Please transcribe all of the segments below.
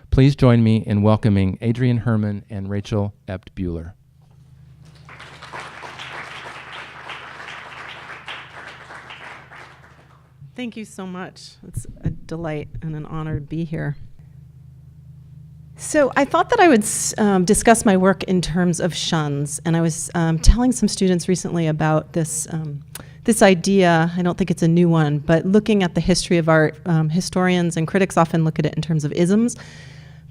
Please join me in welcoming Adriane Herman and Rachel Epp Buller. Thank you so much. It's a delight and an honor to be here. So I thought that I would discuss my work in terms of shuns, and I was telling some students recently about this idea. I don't think it's a new one, but looking at the history of art, historians and critics often look at it in terms of isms,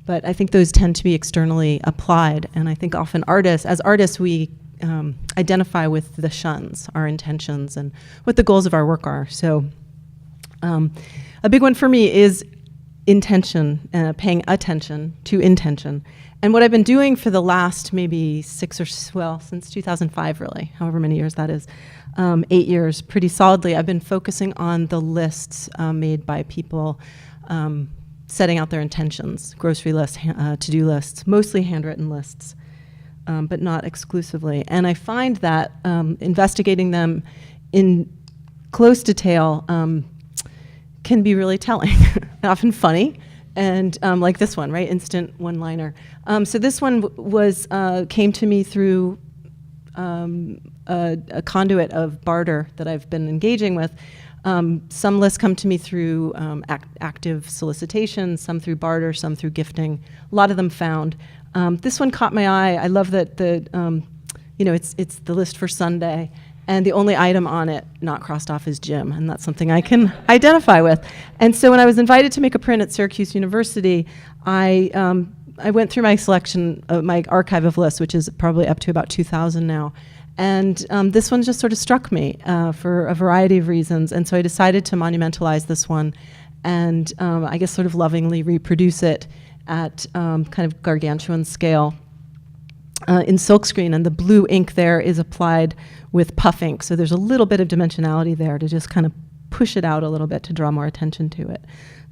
but I think those tend to be externally applied, and I think often as artists, we identify with the shuns, our intentions, and what the goals of our work are. So a big one for me is intention, paying attention to intention. And what I've been doing for the last maybe since 2005 really, however many years that is, 8 years pretty solidly, I've been focusing on the lists made by people setting out their intentions, grocery lists, to-do lists, mostly handwritten lists, but not exclusively. And I find that investigating them in close detail can be really telling, often funny, and like this one, right? Instant one-liner. So this one came to me through a conduit of barter that I've been engaging with. Some lists come to me through active solicitation, some through barter, some through gifting. A lot of them found. This one caught my eye. I love that it's the list for Sunday, and the only item on it not crossed off is gym, and that's something I can identify with. And so when I was invited to make a print at Syracuse University, I went through my selection, my archive of lists, which is probably up to about 2,000 now. And this one just sort of struck me for a variety of reasons, and so I decided to monumentalize this one and I guess sort of lovingly reproduce it at kind of gargantuan scale in silkscreen, and the blue ink there is applied with puff ink, so there's a little bit of dimensionality there to just kind of push it out a little bit to draw more attention to it.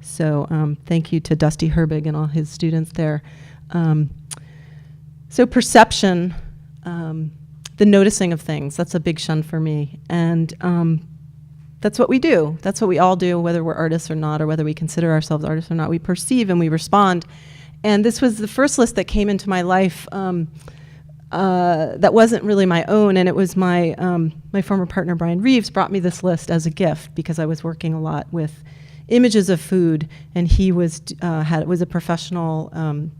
So thank you to Dusty Herbig and all his students there. So perception, the noticing of things, that's a big shun for me, and that's what we do. That's what we all do, whether we're artists or not, or whether we consider ourselves artists or not. We perceive and we respond. And this was the first list that came into my life that wasn't really my own, and it was my former partner Brian Reeves brought me this list as a gift because I was working a lot with images of food, and he was a professional.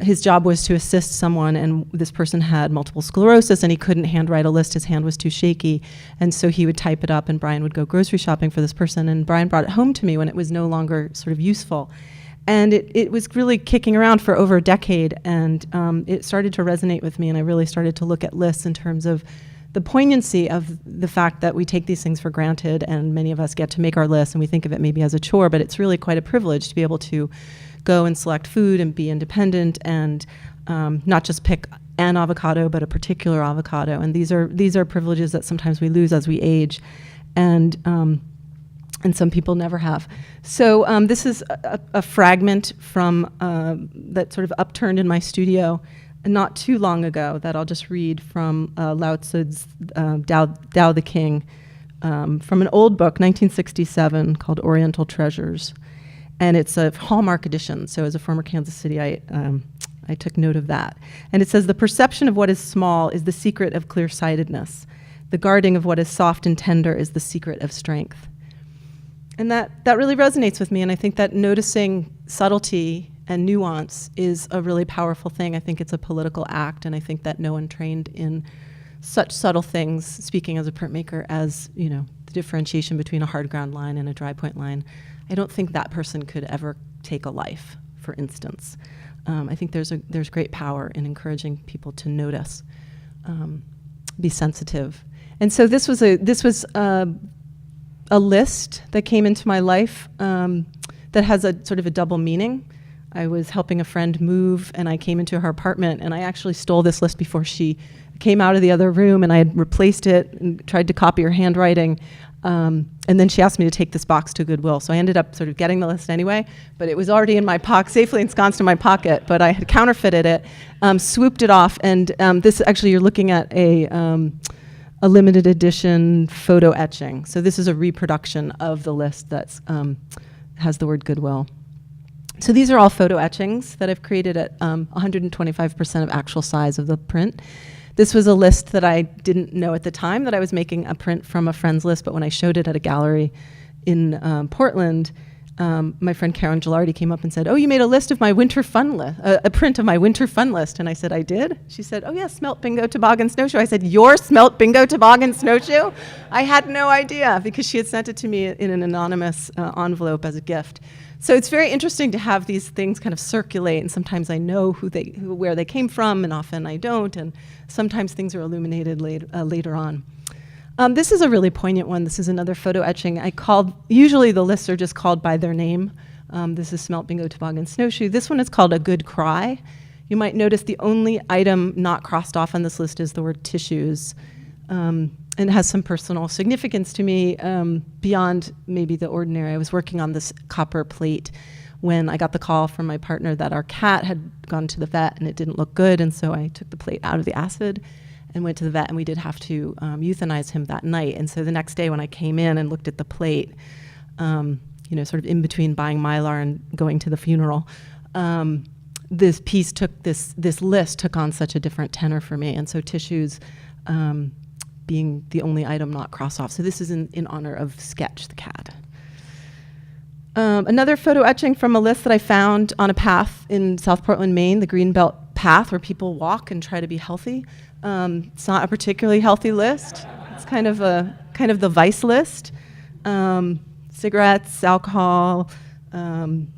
His job was to assist someone, and this person had multiple sclerosis, and he couldn't handwrite a list. His hand was too shaky, and so he would type it up, and Brian would go grocery shopping for this person, and Brian brought it home to me when it was no longer sort of useful. And it was really kicking around for over a decade, and it started to resonate with me, and I really started to look at lists in terms of the poignancy of the fact that we take these things for granted, and many of us get to make our lists, and we think of it maybe as a chore, but it's really quite a privilege to be able to go and select food and be independent and not just pick an avocado, but a particular avocado. And these are privileges that sometimes we lose as we age, and some people never have. So this is a fragment from that sort of upturned in my studio not too long ago that I'll just read from Lao Tzu's Tao the King from an old book, 1967, called Oriental Treasures. And it's a Hallmark edition, so as a former Kansas City, I took note of that. And it says, "The perception of what is small is the secret of clear-sightedness. The guarding of what is soft and tender is the secret of strength." And that really resonates with me, and I think that noticing subtlety and nuance is a really powerful thing. I think it's a political act, and I think that no one trained in such subtle things, speaking as a printmaker, as the differentiation between a hard ground line and a dry point line, I don't think that person could ever take a life, for instance. I think there's great power in encouraging people to notice, be sensitive. And so this was a list that came into my life that has a sort of a double meaning. I was helping a friend move, and I came into her apartment, and I actually stole this list before she came out of the other room, and I had replaced it and tried to copy her handwriting. And then she asked me to take this box to Goodwill. So I ended up sort of getting the list anyway, but it was already in my pocket, safely ensconced in my pocket, but I had counterfeited it, swooped it off, and this actually, you're looking at a limited edition photo etching. So this is a reproduction of the list that has the word Goodwill. So these are all photo etchings that I've created at 125% of actual size of the print. This was a list that I didn't know at the time that I was making a print from a friend's list, but when I showed it at a gallery in Portland, my friend Karen Gilardi came up and said, "Oh, you made a list of my winter fun list, a print of my winter fun list." And I said, "I did?" She said, "Oh yeah, smelt, bingo, toboggan, snowshoe." I said, "Your smelt, bingo, toboggan, snowshoe?" I had no idea because she had sent it to me in an anonymous envelope as a gift. So it's very interesting to have these things kind of circulate, and sometimes I know where they came from, and often I don't, and sometimes things are illuminated later on. This is a really poignant one. This is another photo etching. Usually the lists are just called by their name. This is smelt, bingo, toboggan, snowshoe. This one is called A Good Cry. You might notice the only item not crossed off on this list is the word tissues. And it has some personal significance to me beyond maybe the ordinary. I was working on this copper plate when I got the call from my partner that our cat had gone to the vet and it didn't look good, and so I took the plate out of the acid and went to the vet, and we did have to euthanize him that night. And so the next day when I came in and looked at the plate, sort of in between buying Mylar and going to the funeral, this piece this list took on such a different tenor for me. And so tissues being the only item not crossed off. So this is in honor of Sketch, the cat. Another photo etching from a list that I found on a path in South Portland, Maine, the Greenbelt Path, where people walk and try to be healthy. It's not a particularly healthy list. It's kind of the vice list. Cigarettes, alcohol,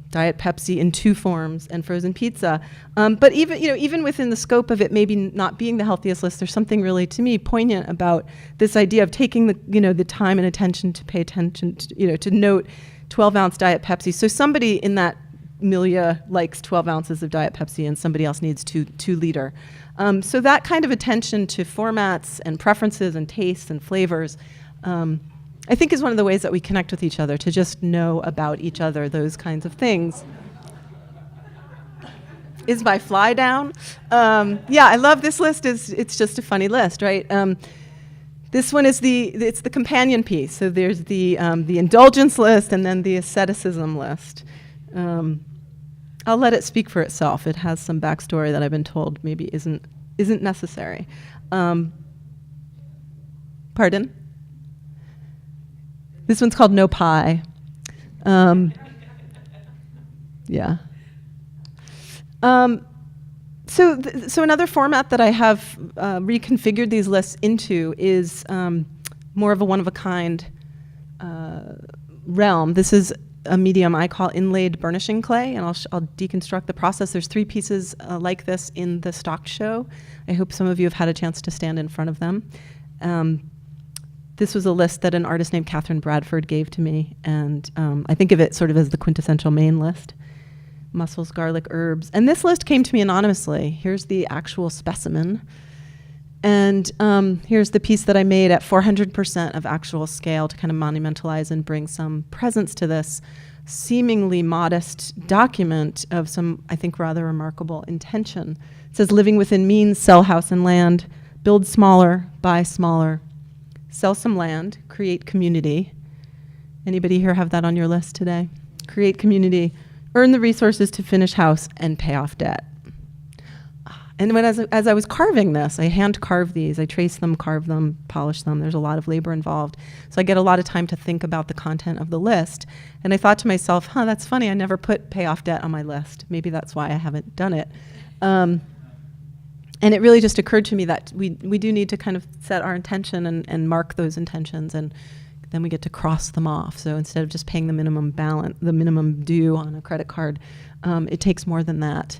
Diet Pepsi in 2 forms, and frozen pizza. But even within the scope of it maybe not being the healthiest list, there's something really, to me, poignant about this idea of taking the time and attention to pay attention to note 12-ounce Diet Pepsi. So somebody in that milieu likes 12 ounces of Diet Pepsi and somebody else needs 2 liter. So that kind of attention to formats and preferences and tastes and flavors, I think is one of the ways that we connect with each other, to just know about each other, those kinds of things. Is my fly down? Yeah, I love this list. It's just a funny list, right? This one is it's the companion piece. So there's the indulgence list and then the asceticism list. I'll let it speak for itself. It has some backstory that I've been told maybe isn't necessary. Pardon? This one's called No Pie. Yeah. So another format that I have reconfigured these lists into is more of a one-of-a-kind realm. This is a medium I call inlaid burnishing clay, and I'll deconstruct the process. There's 3 pieces like this in the stock show. I hope some of you have had a chance to stand in front of them. This was a list that an artist named Katherine Bradford gave to me, and I think of it sort of as the quintessential Maine list. Mussels, garlic, herbs. And this list came to me anonymously. Here's the actual specimen. And here's the piece that I made at 400% of actual scale to kind of monumentalize and bring some presence to this seemingly modest document of some, I think, rather remarkable intention. It says, living within means, sell house and land, build smaller, buy smaller, sell some land, create community. Anybody here have that on your list today? Create community, earn the resources to finish house, and pay off debt. And as I was carving this, I hand carve these. I trace them, carve them, polish them. There's a lot of labor involved. So I get a lot of time to think about the content of the list. And I thought to myself, that's funny. I never put pay off debt on my list. Maybe that's why I haven't done it. And it really just occurred to me that we do need to kind of set our intention and mark those intentions, and then we get to cross them off. So instead of just paying the minimum balance, the minimum due on a credit card, it takes more than that.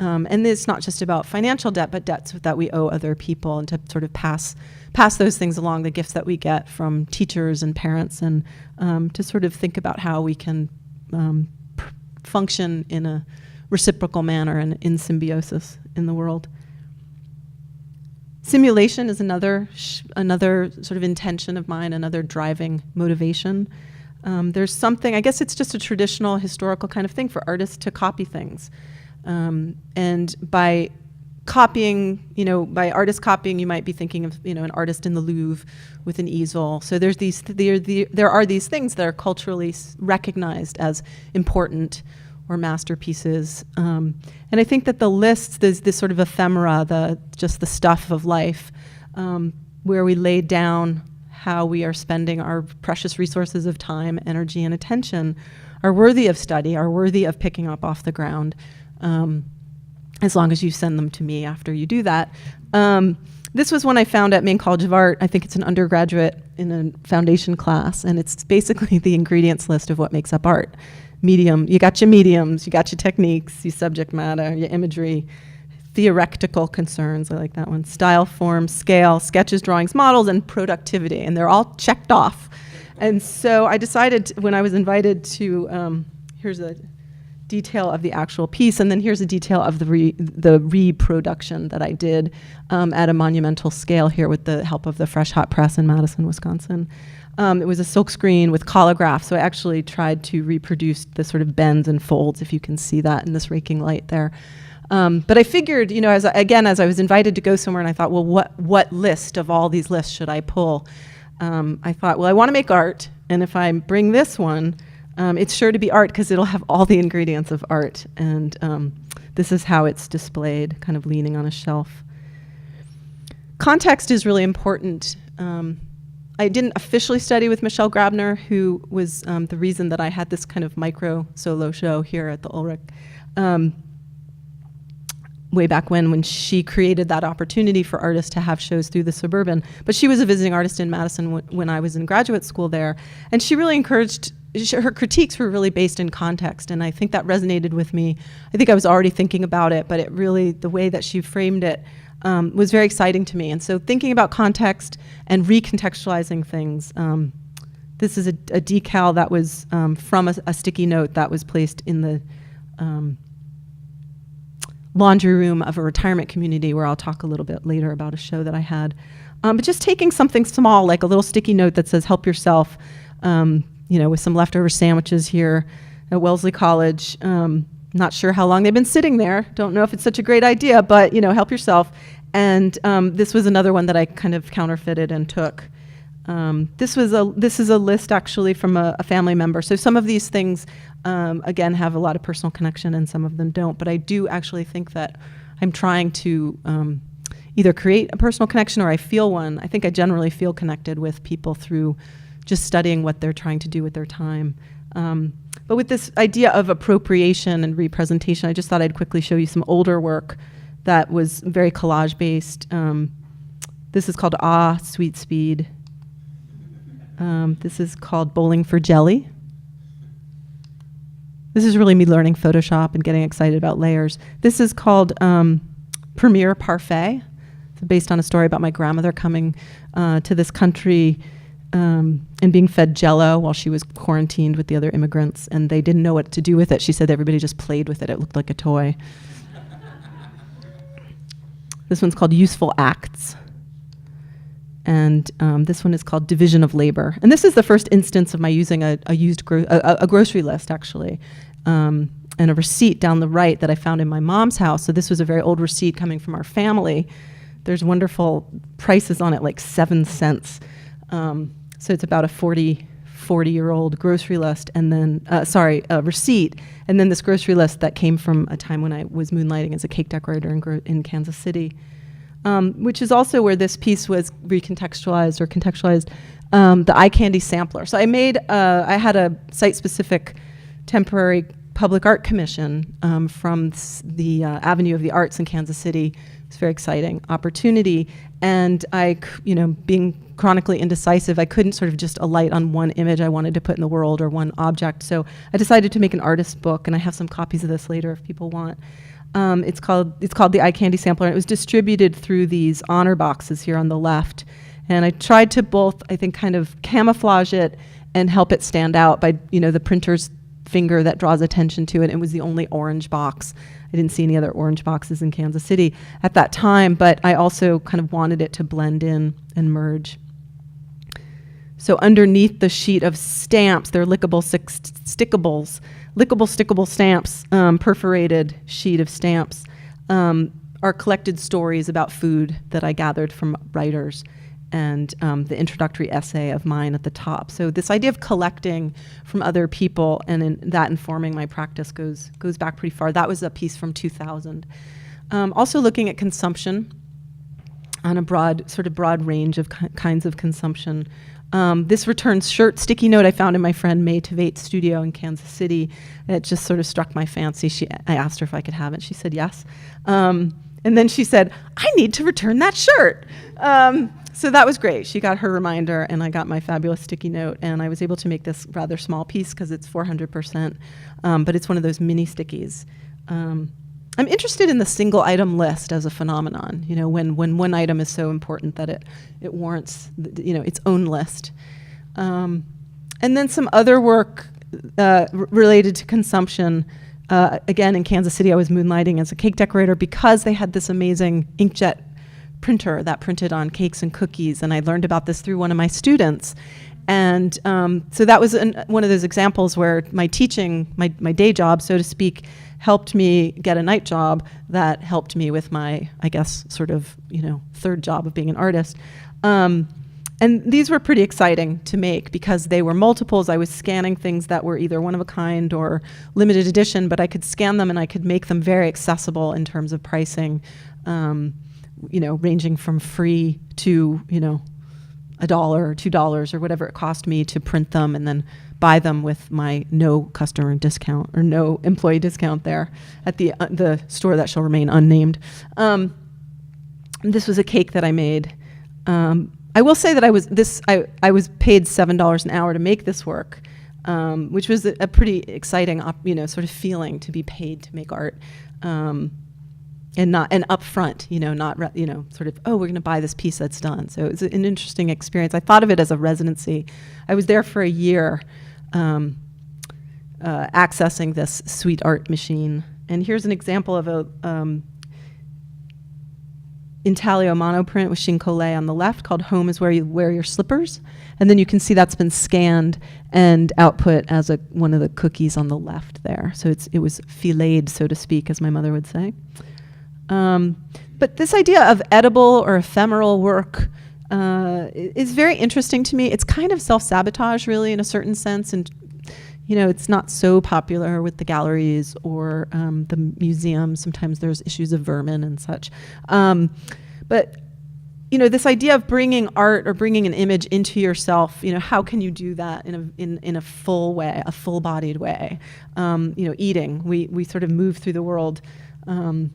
And it's not just about financial debt, but debts that we owe other people, and to sort of pass those things along, the gifts that we get from teachers and parents, and to sort of think about how we can function in a reciprocal manner and in symbiosis in the world. Simulation is another sort of intention of mine, another driving motivation. There's something, I guess it's just a traditional historical kind of thing for artists to copy things. And by copying, by artist copying, you might be thinking of, an artist in the Louvre with an easel. So there are these things that are culturally recognized as important or masterpieces. And I think that the lists, there's this sort of ephemera, just the stuff of life, where we lay down how we are spending our precious resources of time, energy, and attention, are worthy of study, are worthy of picking up off the ground, as long as you send them to me after you do that. This was one I found at Maine College of Art. I think it's an undergraduate in a foundation class, and it's basically the ingredients list of what makes up art. Medium, you got your mediums, you got your techniques, your subject matter, your imagery, theoretical concerns, I like that one, style, form, scale, sketches, drawings, models, and productivity, and they're all checked off. And so I decided when I was invited to, here's a detail of the actual piece, and then here's a detail of the reproduction that I did at a monumental scale here with the help of the Fresh Hot Press in Madison, Wisconsin. It was a silk screen with collograph, so I actually tried to reproduce the sort of bends and folds, if you can see that in this raking light there. But I figured, you know, as I was invited to go somewhere, and I thought, well, what list of all these lists should I pull? I thought, well, I want to make art, and if I bring this one, it's sure to be art because it'll have all the ingredients of art. And this is how it's displayed, kind of leaning on a shelf. Context is really important. I didn't officially study with Michelle Grabner, who was the reason that I had this kind of micro solo show here at the Ulrich. Way back when she created that opportunity for artists to have shows through the Suburban. But she was a visiting artist in Madison when I was in graduate school there. And she really encouraged, her critiques were really based in context, and I think that resonated with me. I think I was already thinking about it, but it really, the way that she framed it was very exciting to me. And so thinking about context and recontextualizing things, this is a decal that was from a sticky note that was placed in the laundry room of a retirement community, where I'll talk a little bit later about a show that I had. But just taking something small, like a little sticky note that says, help yourself, you know, with some leftover sandwiches here at Wellesley College. Not sure how long they've been sitting there. Don't know if it's such a great idea, but, you know, help yourself. And this was another one that I kind of counterfeited and took. This is a list actually from a family member. So some of these things, again, have a lot of personal connection and some of them don't. But I do actually think that I'm trying to either create a personal connection or I feel one. I think I generally feel connected with people through just studying what they're trying to do with their time. But with this idea of appropriation and representation, I just thought I'd quickly show you some older work that was very collage-based. This is called Ah, Sweet Speed. This is called Bowling for Jelly. This is really me learning Photoshop and getting excited about layers. This is called Premier Parfait. It's based on a story about my grandmother coming to this country and being fed Jell-O while she was quarantined with the other immigrants, and they didn't know what to do with it. She said everybody just played with it. It looked like a toy. This one's called Useful Acts. And this one is called Division of Labor. And this is the first instance of my using a grocery list, actually, and a receipt down the right that I found in my mom's house. So this was a very old receipt coming from our family. There's wonderful prices on it, like 7 cents. So it's about a 40-year-old grocery list, and then, a receipt, and then this grocery list that came from a time when I was moonlighting as a cake decorator in Kansas City. Which is also where this piece was recontextualized or contextualized, the eye candy sampler. So I had a site-specific temporary public art commission from the Avenue of the Arts in Kansas City. It's a very exciting opportunity. And I, you know, being chronically indecisive, I couldn't sort of just alight on one image I wanted to put in the world or one object. So I decided to make an artist book, and I have some copies of this later if people want. It's called the Eye Candy Sampler, and it was distributed through these honor boxes here on the left. And I tried to both, I think, kind of camouflage it and help it stand out by, you know, the printer's finger that draws attention to it. It was the only orange box. I didn't see any other orange boxes in Kansas City at that time, but I also kind of wanted it to blend in and merge. So underneath the sheet of stamps, they're lickable stickable stamps, perforated sheet of stamps, are collected stories about food that I gathered from writers. and the introductory essay of mine at the top. So this idea of collecting from other people and that informing my practice goes back pretty far. That was a piece from 2000. Also looking at consumption on a broad range of kinds of consumption. This returns shirt sticky note I found in my friend May Tavate's studio in Kansas City. It just sort of struck my fancy. I asked her if I could have it. She said yes. And then she said, I need to return that shirt. So that was great. She got her reminder, and I got my fabulous sticky note, and I was able to make this rather small piece because it's 400%, but it's one of those mini stickies. I'm interested in the single item list as a phenomenon, when one item is so important that it warrants its own list. And then some other work related to consumption. Again, in Kansas City, I was moonlighting as a cake decorator because they had this amazing inkjet printer that printed on cakes and cookies, and I learned about this through one of my students. And so that was one of those examples where my teaching, my day job, so to speak, helped me get a night job that helped me with my, I guess, sort of, third job of being an artist. And these were pretty exciting to make because they were multiples. I was scanning things that were either one of a kind or limited edition, but I could scan them and I could make them very accessible in terms of pricing, ranging from free to, $1 or $2 or whatever it cost me to print them and then buy them with my no customer discount or no employee discount there at the store that shall remain unnamed. This was a cake that I made. I will say that I was paid $7 an hour to make this work, which was a pretty exciting, sort of feeling to be paid to make art, and upfront, sort of, oh, we're going to buy this piece that's done. So it was an interesting experience. I thought of it as a residency. I was there for a year, accessing this sweet art machine. And here's an example of a Intaglio Monoprint with Chincolé on the left called Home is Where You Wear Your Slippers. And then you can see that's been scanned and output as one of the cookies on the left there. So it was filleted, so to speak, as my mother would say. But this idea of edible or ephemeral work is very interesting to me. It's kind of self-sabotage, really, in a certain sense. And, it's not so popular with the galleries or the museums. Sometimes there's issues of vermin and such. But, this idea of bringing art or bringing an image into yourself, how can you do that in a full way, a full-bodied way? Eating. We sort of move through the world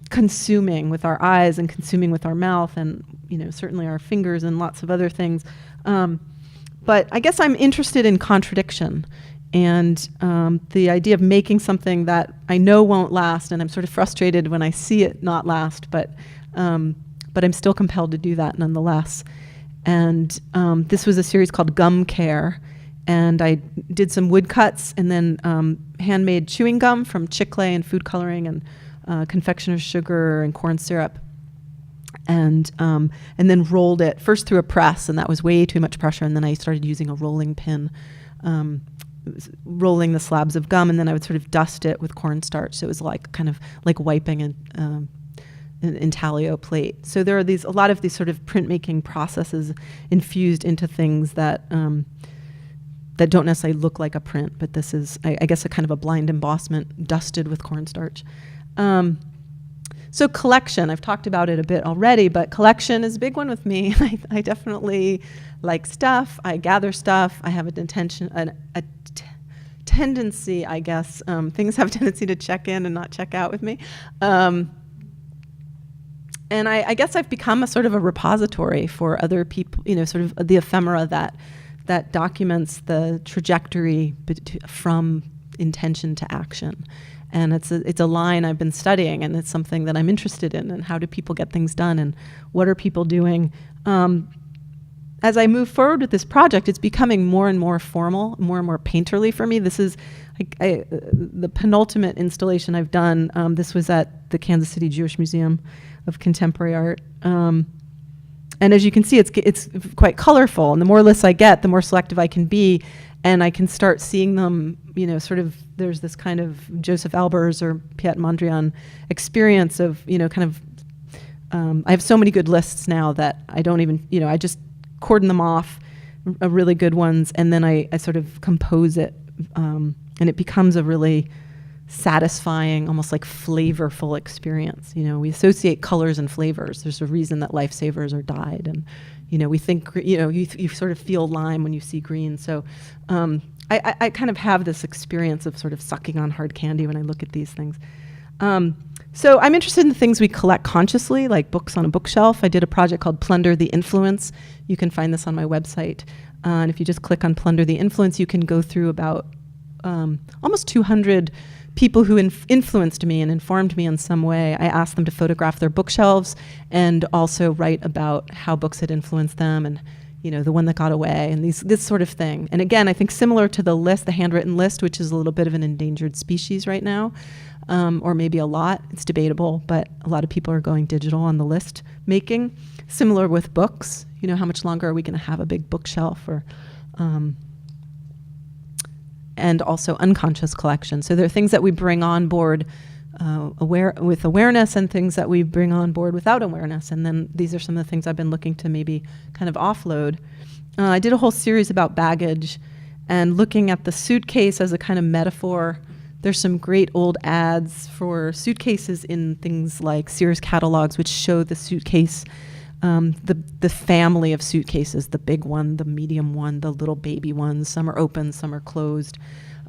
consuming with our eyes and consuming with our mouth and, certainly our fingers and lots of other things. But I guess I'm interested in contradiction and the idea of making something that I know won't last, and I'm sort of frustrated when I see it not last, but I'm still compelled to do that nonetheless. And this was a series called Gum Care, and I did some woodcuts and then handmade chewing gum from chicle and food coloring and confectioner's sugar and corn syrup, and then rolled it first through a press, and that was way too much pressure. And then I started using a rolling pin, rolling the slabs of gum, and then I would sort of dust it with cornstarch. So it was kind of like wiping an intaglio plate. So there are a lot of these sort of printmaking processes infused into things that don't necessarily look like a print, but this is, I guess, a kind of a blind embossment dusted with cornstarch. So collection, I've talked about it a bit already, but collection is a big one with me. I definitely like stuff. I gather stuff. I have a tendency, I guess. Things have a tendency to check in and not check out with me. And I guess I've become a sort of a repository for other people, sort of the ephemera that documents the trajectory from intention to action. And it's a line I've been studying, and it's something that I'm interested in, and how do people get things done, and what are people doing? As I move forward with this project, it's becoming more and more formal, more and more painterly for me. This is the penultimate installation I've done. This was at the Kansas City Jewish Museum of Contemporary Art. And as you can see, it's quite colorful, and the more lists I get, the more selective I can be, and I can start seeing them, sort of, there's this kind of Joseph Albers or Piet Mondrian experience of, I have so many good lists now that I don't even, I just cordon them off, really good ones, and then I sort of compose it, and it becomes a really satisfying, almost like flavorful experience. You know, we associate colors and flavors. There's a reason that lifesavers are dyed, and you know, we think, you know, you sort of feel lime when you see green. So I kind of have this experience of sort of sucking on hard candy when I look at these things. So I'm interested in the things we collect consciously, like books on a bookshelf. I did a project called Plunder the Influence. You can find this on my website. And if you just click on Plunder the Influence, you can go through about almost 200 people who influenced me and informed me in some way. I asked them to photograph their bookshelves and also write about how books had influenced them, and you know, the one that got away, and this sort of thing. And again, I think similar to the list, the handwritten list, which is a little bit of an endangered species right now, or maybe a lot. It's debatable, but a lot of people are going digital on the list making. Similar with books. You know, how much longer are we going to have a big bookshelf? Or and also unconscious collection. So there are things that we bring on board with awareness, and things that we bring on board without awareness. And then these are some of the things I've been looking to maybe kind of offload. I did a whole series about baggage and looking at the suitcase as a kind of metaphor. There's some great old ads for suitcases in things like Sears catalogs, which show the suitcase, the family of suitcases, the big one, the medium one, the little baby ones. Some are open, some are closed,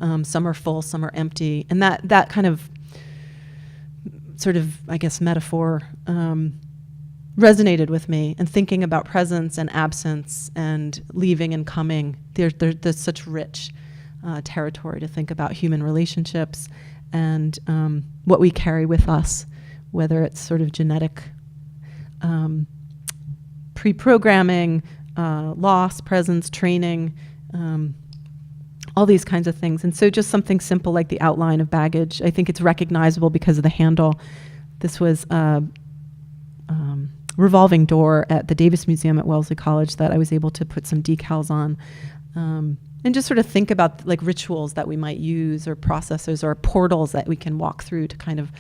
some are full, some are empty. And that kind of sort of, I guess, metaphor resonated with me, and thinking about presence and absence and leaving and coming. There's such rich territory to think about human relationships and what we carry with us, whether it's sort of genetic pre-programming, loss, presence, training, all these kinds of things. And so just something simple like the outline of baggage. I think it's recognizable because of the handle. This was a revolving door at the Davis Museum at Wellesley College that I was able to put some decals on. And just sort of think about like rituals that we might use, or processes, or portals that we can walk through to kind of,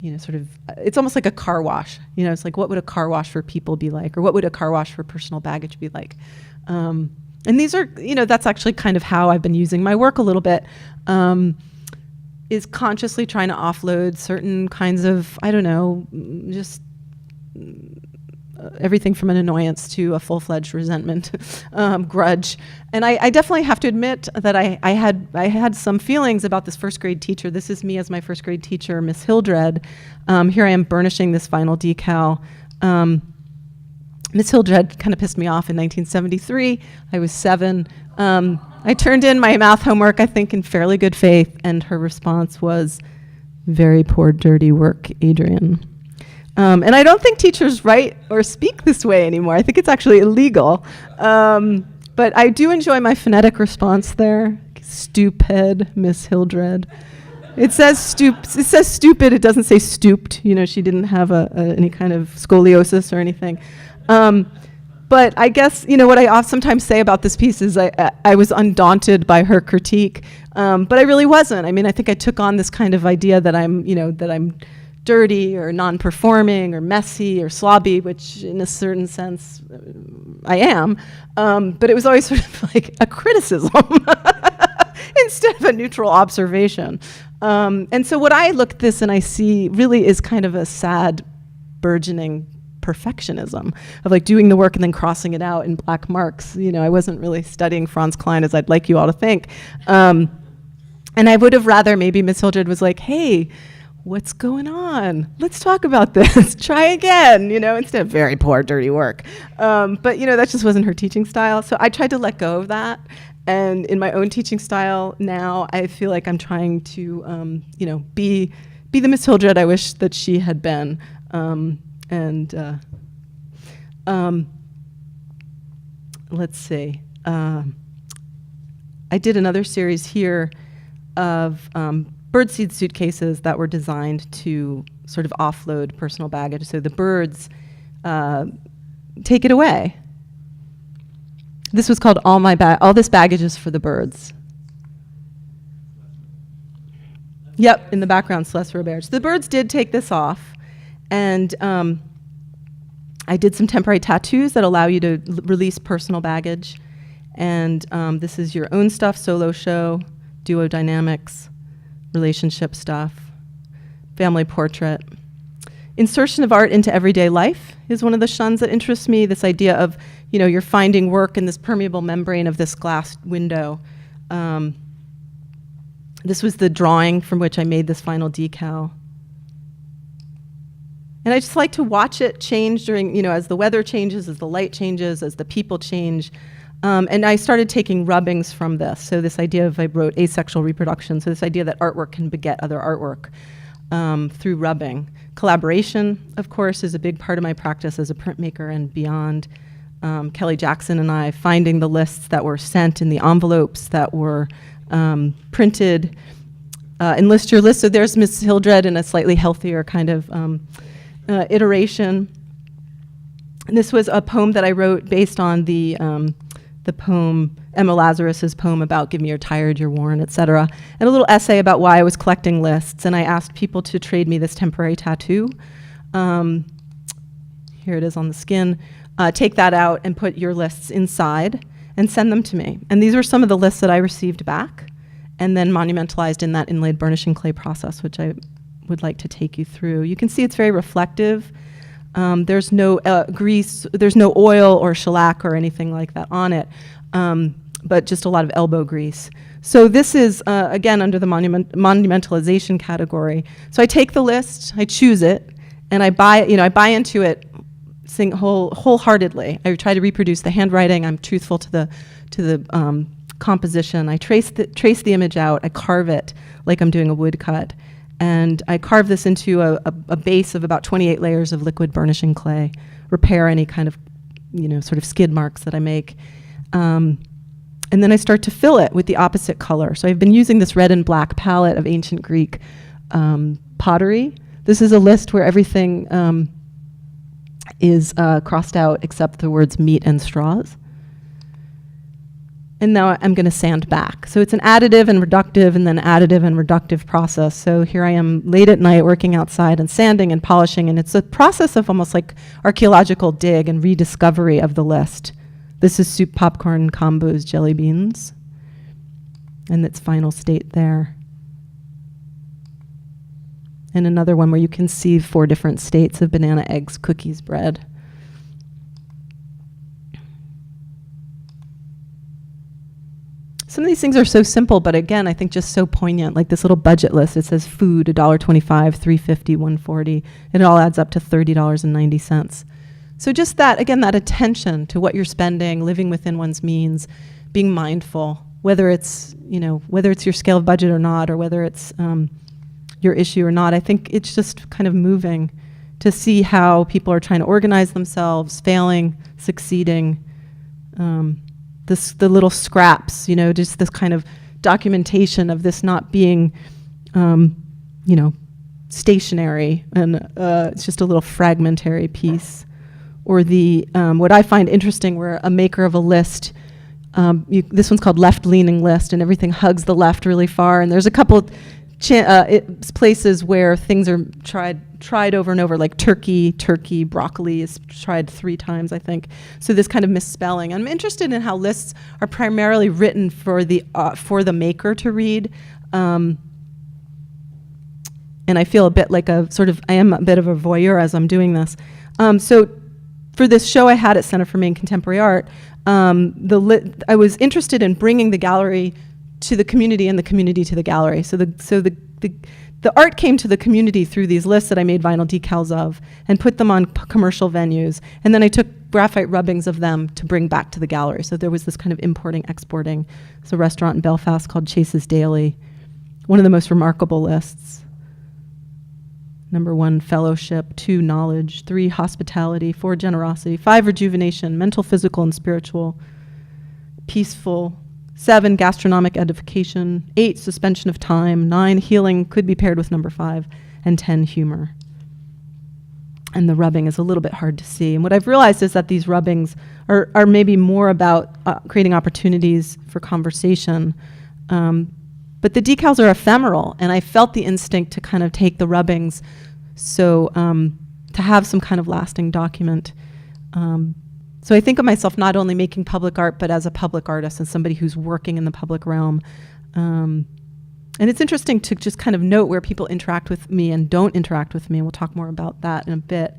you know, sort of, it's almost like a car wash. You know, it's like, what would a car wash for people be like? Or what would a car wash for personal baggage be like? And these are, you know, that's actually kind of how I've been using my work a little bit, is consciously trying to offload certain kinds of, I don't know, just everything from an annoyance to a full-fledged resentment, grudge. And I definitely have to admit that I had some feelings about this first grade teacher. This is me as my first grade teacher, Miss Hildred. Here I am burnishing this final decal. Miss Hildred kind of pissed me off in 1973. I was 7. I turned in my math homework, I think, in fairly good faith, and her response was, "Very poor, dirty work, Adriane." And I don't think teachers write or speak this way anymore. I think it's actually illegal. But I do enjoy my phonetic response there. Stupid, Miss Hildred. It says stupid. It doesn't say stooped. You know, she didn't have any kind of scoliosis or anything. But I guess, you know, what I sometimes say about this piece is I was undaunted by her critique, but I really wasn't. I mean, I think I took on this kind of idea that I'm dirty or non-performing or messy or slobby, which in a certain sense I am. But it was always sort of like a criticism instead of a neutral observation. And so what I look at this and I see really is kind of a sad, burgeoning perfectionism of like doing the work and then crossing it out in black marks. You know, I wasn't really studying Franz Klein as I'd like you all to think. And I would have rather maybe Miss Hildred was like, "Hey, what's going on? Let's talk about this. Try again," you know, instead of "very poor, dirty work." But, you know, that just wasn't her teaching style. So I tried to let go of that. And in my own teaching style now, I feel like I'm trying to, you know, be the Miss Hildred I wish that she had been. Let's see. I did another series here of birdseed suitcases that were designed to sort of offload personal baggage. So the birds take it away. This was called All This Baggage is for the Birds. Yep, in the background, Celeste Robert. So the birds did take this off. And I did some temporary tattoos that allow you to release personal baggage. And this is your own stuff, solo show, duo dynamics, relationship stuff, family portrait. Insertion of art into everyday life is one of the shuns that interests me, this idea of, you know, you're finding work in this permeable membrane of this glass window. This was the drawing from which I made this final decal. And I just like to watch it change during, you know, as the weather changes, as the light changes, as the people change. And I started taking rubbings from this. So this idea of, I wrote asexual reproduction, so this idea that artwork can beget other artwork through rubbing. Collaboration, of course, is a big part of my practice as a printmaker and beyond. Kelly Jackson and I finding the lists that were sent in the envelopes that were printed. Enlist your list. So there's Miss Hildred in a slightly healthier kind of iteration. And this was a poem that I wrote based on the poem, Emma Lazarus's poem about give me you're tired, you're worn, etc. And a little essay about why I was collecting lists. And I asked people to trade me this temporary tattoo. Here it is on the skin. Take that out and put your lists inside and send them to me. And these were some of the lists that I received back and then monumentalized in that inlaid burnishing clay process, which I would like to take you through. You can see it's very reflective. There's no grease, there's no oil or shellac or anything like that on it, but just a lot of elbow grease. So this is, again, under the monumentalization category. So I take the list, I choose it, and I buy into it wholeheartedly. I try to reproduce the handwriting. I'm truthful to the composition. I trace the image out. I carve it like I'm doing a woodcut. And I carve this into a base of about 28 layers of liquid burnishing clay, repair any kind of, you know, sort of skid marks that I make. And then I start to fill it with the opposite color. So I've been using this red and black palette of ancient Greek pottery. This is a list where everything is crossed out except the words meat and straws. And now I'm going to sand back. So it's an additive and reductive and then additive and reductive process. So here I am late at night working outside and sanding and polishing, and it's a process of almost like archaeological dig and rediscovery of the list. This is soup, popcorn, combos, jelly beans, and its final state there. And another one where you can see 4 different states of banana, eggs, cookies, bread. Some of these things are so simple, but again, I think just so poignant, like this little budget list. It says food, $1.25, $3.50, $1.40. It all adds up to $30.90. So just that, again, that attention to what you're spending, living within one's means, being mindful, whether it's, you know, whether it's your scale of budget or not, or whether it's your issue or not. I think it's just kind of moving to see how people are trying to organize themselves, failing, succeeding, the little scraps, you know, just this kind of documentation of this not being, you know, stationary, and it's just a little fragmentary piece. Or the, what I find interesting, where a maker of a list, this one's called left-leaning list, and everything hugs the left really far, and there's a couple places where things are tried over and over, like turkey, broccoli is tried 3 times, I think. So this kind of misspelling. I'm interested in how lists are primarily written for the maker to read. And I feel a bit like I am a bit of a voyeur as I'm doing this. So for this show I had at Center for Maine Contemporary Art, I was interested in bringing the gallery to the community and the community to the gallery. So the art came to the community through these lists that I made vinyl decals of and put them on commercial venues. And then I took graphite rubbings of them to bring back to the gallery. So there was this kind of importing, exporting. It's a restaurant in Belfast called Chase's Daily. One of the most remarkable lists. Number 1, fellowship. 2, knowledge. 3, hospitality. 4, generosity. 5, rejuvenation, mental, physical, and spiritual. Peaceful. 7, gastronomic edification. 8, suspension of time. 9, healing, could be paired with number 5. And 10, humor. And the rubbing is a little bit hard to see. And what I've realized is that these rubbings are maybe more about creating opportunities for conversation. But the decals are ephemeral, and I felt the instinct to kind of take the rubbings, so to have some kind of lasting document. So I think of myself not only making public art, but as a public artist and somebody who's working in the public realm. And it's interesting to just kind of note where people interact with me and don't interact with me, and we'll talk more about that in a bit.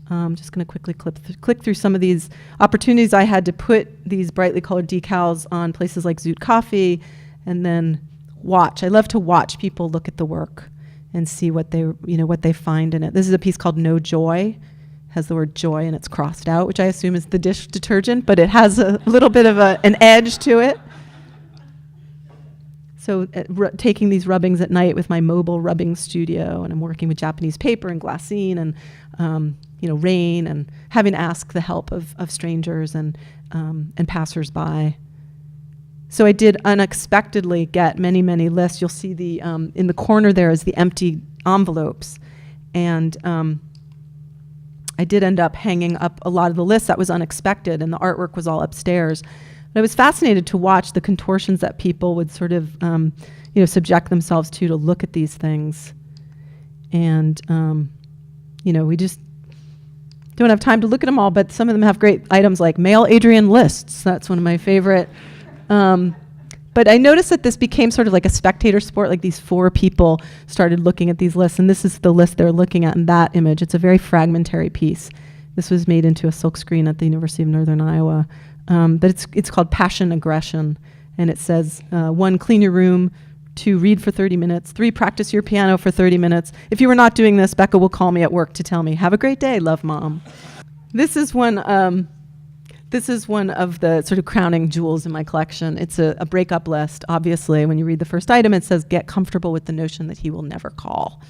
I'm just going to quickly click through some of these opportunities I had to put these brightly colored decals on places like Zoot Coffee, and then watch. I love to watch people look at the work and see what they find in it. This is a piece called No Joy. Has the word joy and it's crossed out, which I assume is the dish detergent, but it has a little bit of an edge to it. So taking these rubbings at night with my mobile rubbing studio, and I'm working with Japanese paper and glassine and rain, and having to ask the help of strangers and passersby. So I did unexpectedly get many, many lists. You'll see the in the corner there is the empty envelopes, and I did end up hanging up a lot of the lists. That was unexpected, and the artwork was all upstairs. But I was fascinated to watch the contortions that people would sort of subject themselves to look at these things. And we just don't have time to look at them all, but some of them have great items like mail Adriane lists. That's one of my favorite. But I noticed that this became sort of like a spectator sport, like these 4 people started looking at these lists, and this is the list they're looking at in that image. It's a very fragmentary piece. This was made into a silk screen at the University of Northern Iowa. But it's called Passion Aggression, and it says 1, clean your room, 2, read for 30 minutes, 3, practice your piano for 30 minutes. If you were not doing this, Becca will call me at work to tell me, have a great day, love, Mom. This is one of the sort of crowning jewels in my collection. It's a breakup list. Obviously, when you read the first item, it says, get comfortable with the notion that he will never call.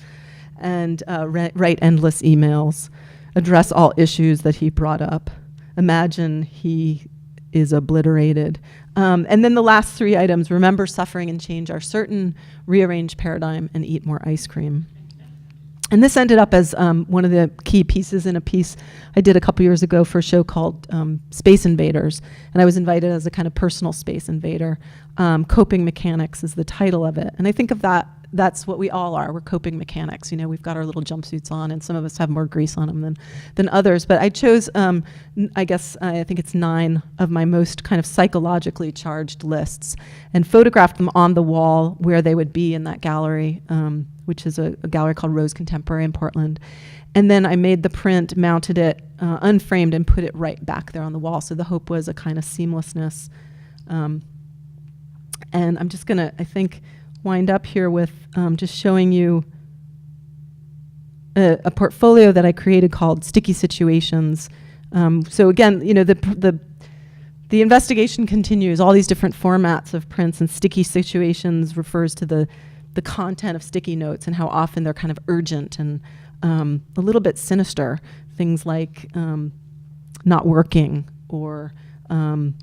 And write endless emails. Address all issues that he brought up. Imagine he is obliterated. And then the last 3 items, remember suffering and change are certain, rearrange paradigm, and eat more ice cream. And this ended up as one of the key pieces in a piece I did a couple years ago for a show called Space Invaders. And I was invited as a kind of personal space invader. Coping Mechanics is the title of it. And I think of that's what we all are. We're coping mechanics. We've got our little jumpsuits on, and some of us have more grease on them than others. But I chose, I think it's 9 of my most kind of psychologically charged lists, and photographed them on the wall where they would be in that gallery, which is a gallery called Rose Contemporary in Portland. And then I made the print, mounted it unframed, and put it right back there on the wall. So the hope was a kind of seamlessness. And I'm just going to, I think, wind up here with just showing you a portfolio that I created called Sticky Situations. So again, the investigation continues, all these different formats of prints, and Sticky Situations refers to the content of sticky notes and how often they're kind of urgent and a little bit sinister. Things like not working, or don't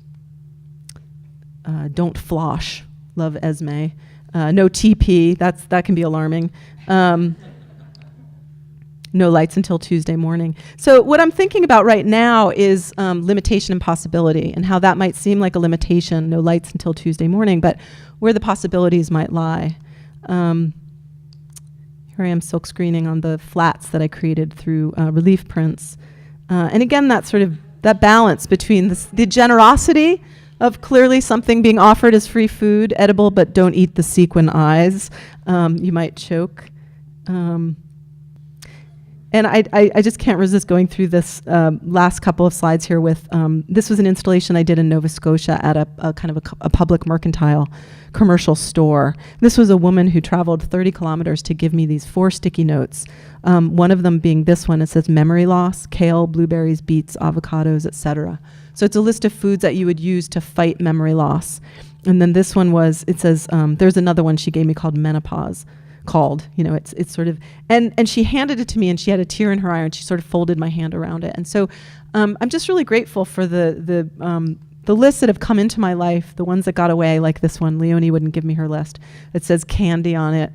flosh, love Esme. No TP, that can be alarming. No lights until Tuesday morning. So what I'm thinking about right now is limitation and possibility, and how that might seem like a limitation, no lights until Tuesday morning, but where the possibilities might lie. Here I am silk screening on the flats that I created through relief prints. And again, that balance between the generosity of clearly something being offered as free food, edible, but don't eat the sequin eyes. You might choke. And I just can't resist going through this last couple of slides here with, this was an installation I did in Nova Scotia at a kind of a public mercantile commercial store. This was a woman who traveled 30 kilometers to give me these 4 sticky notes. One of them being this one. It says memory loss, kale, blueberries, beets, avocados, etc. So it's a list of foods that you would use to fight memory loss. And then this one it says, there's another one she gave me called menopause. It's sort of, and she handed it to me, and she had a tear in her eye, and she sort of folded my hand around it. And so I'm just really grateful for the lists that have come into my life, the ones that got away, like this one. Leonie wouldn't give me her list. It says candy on it.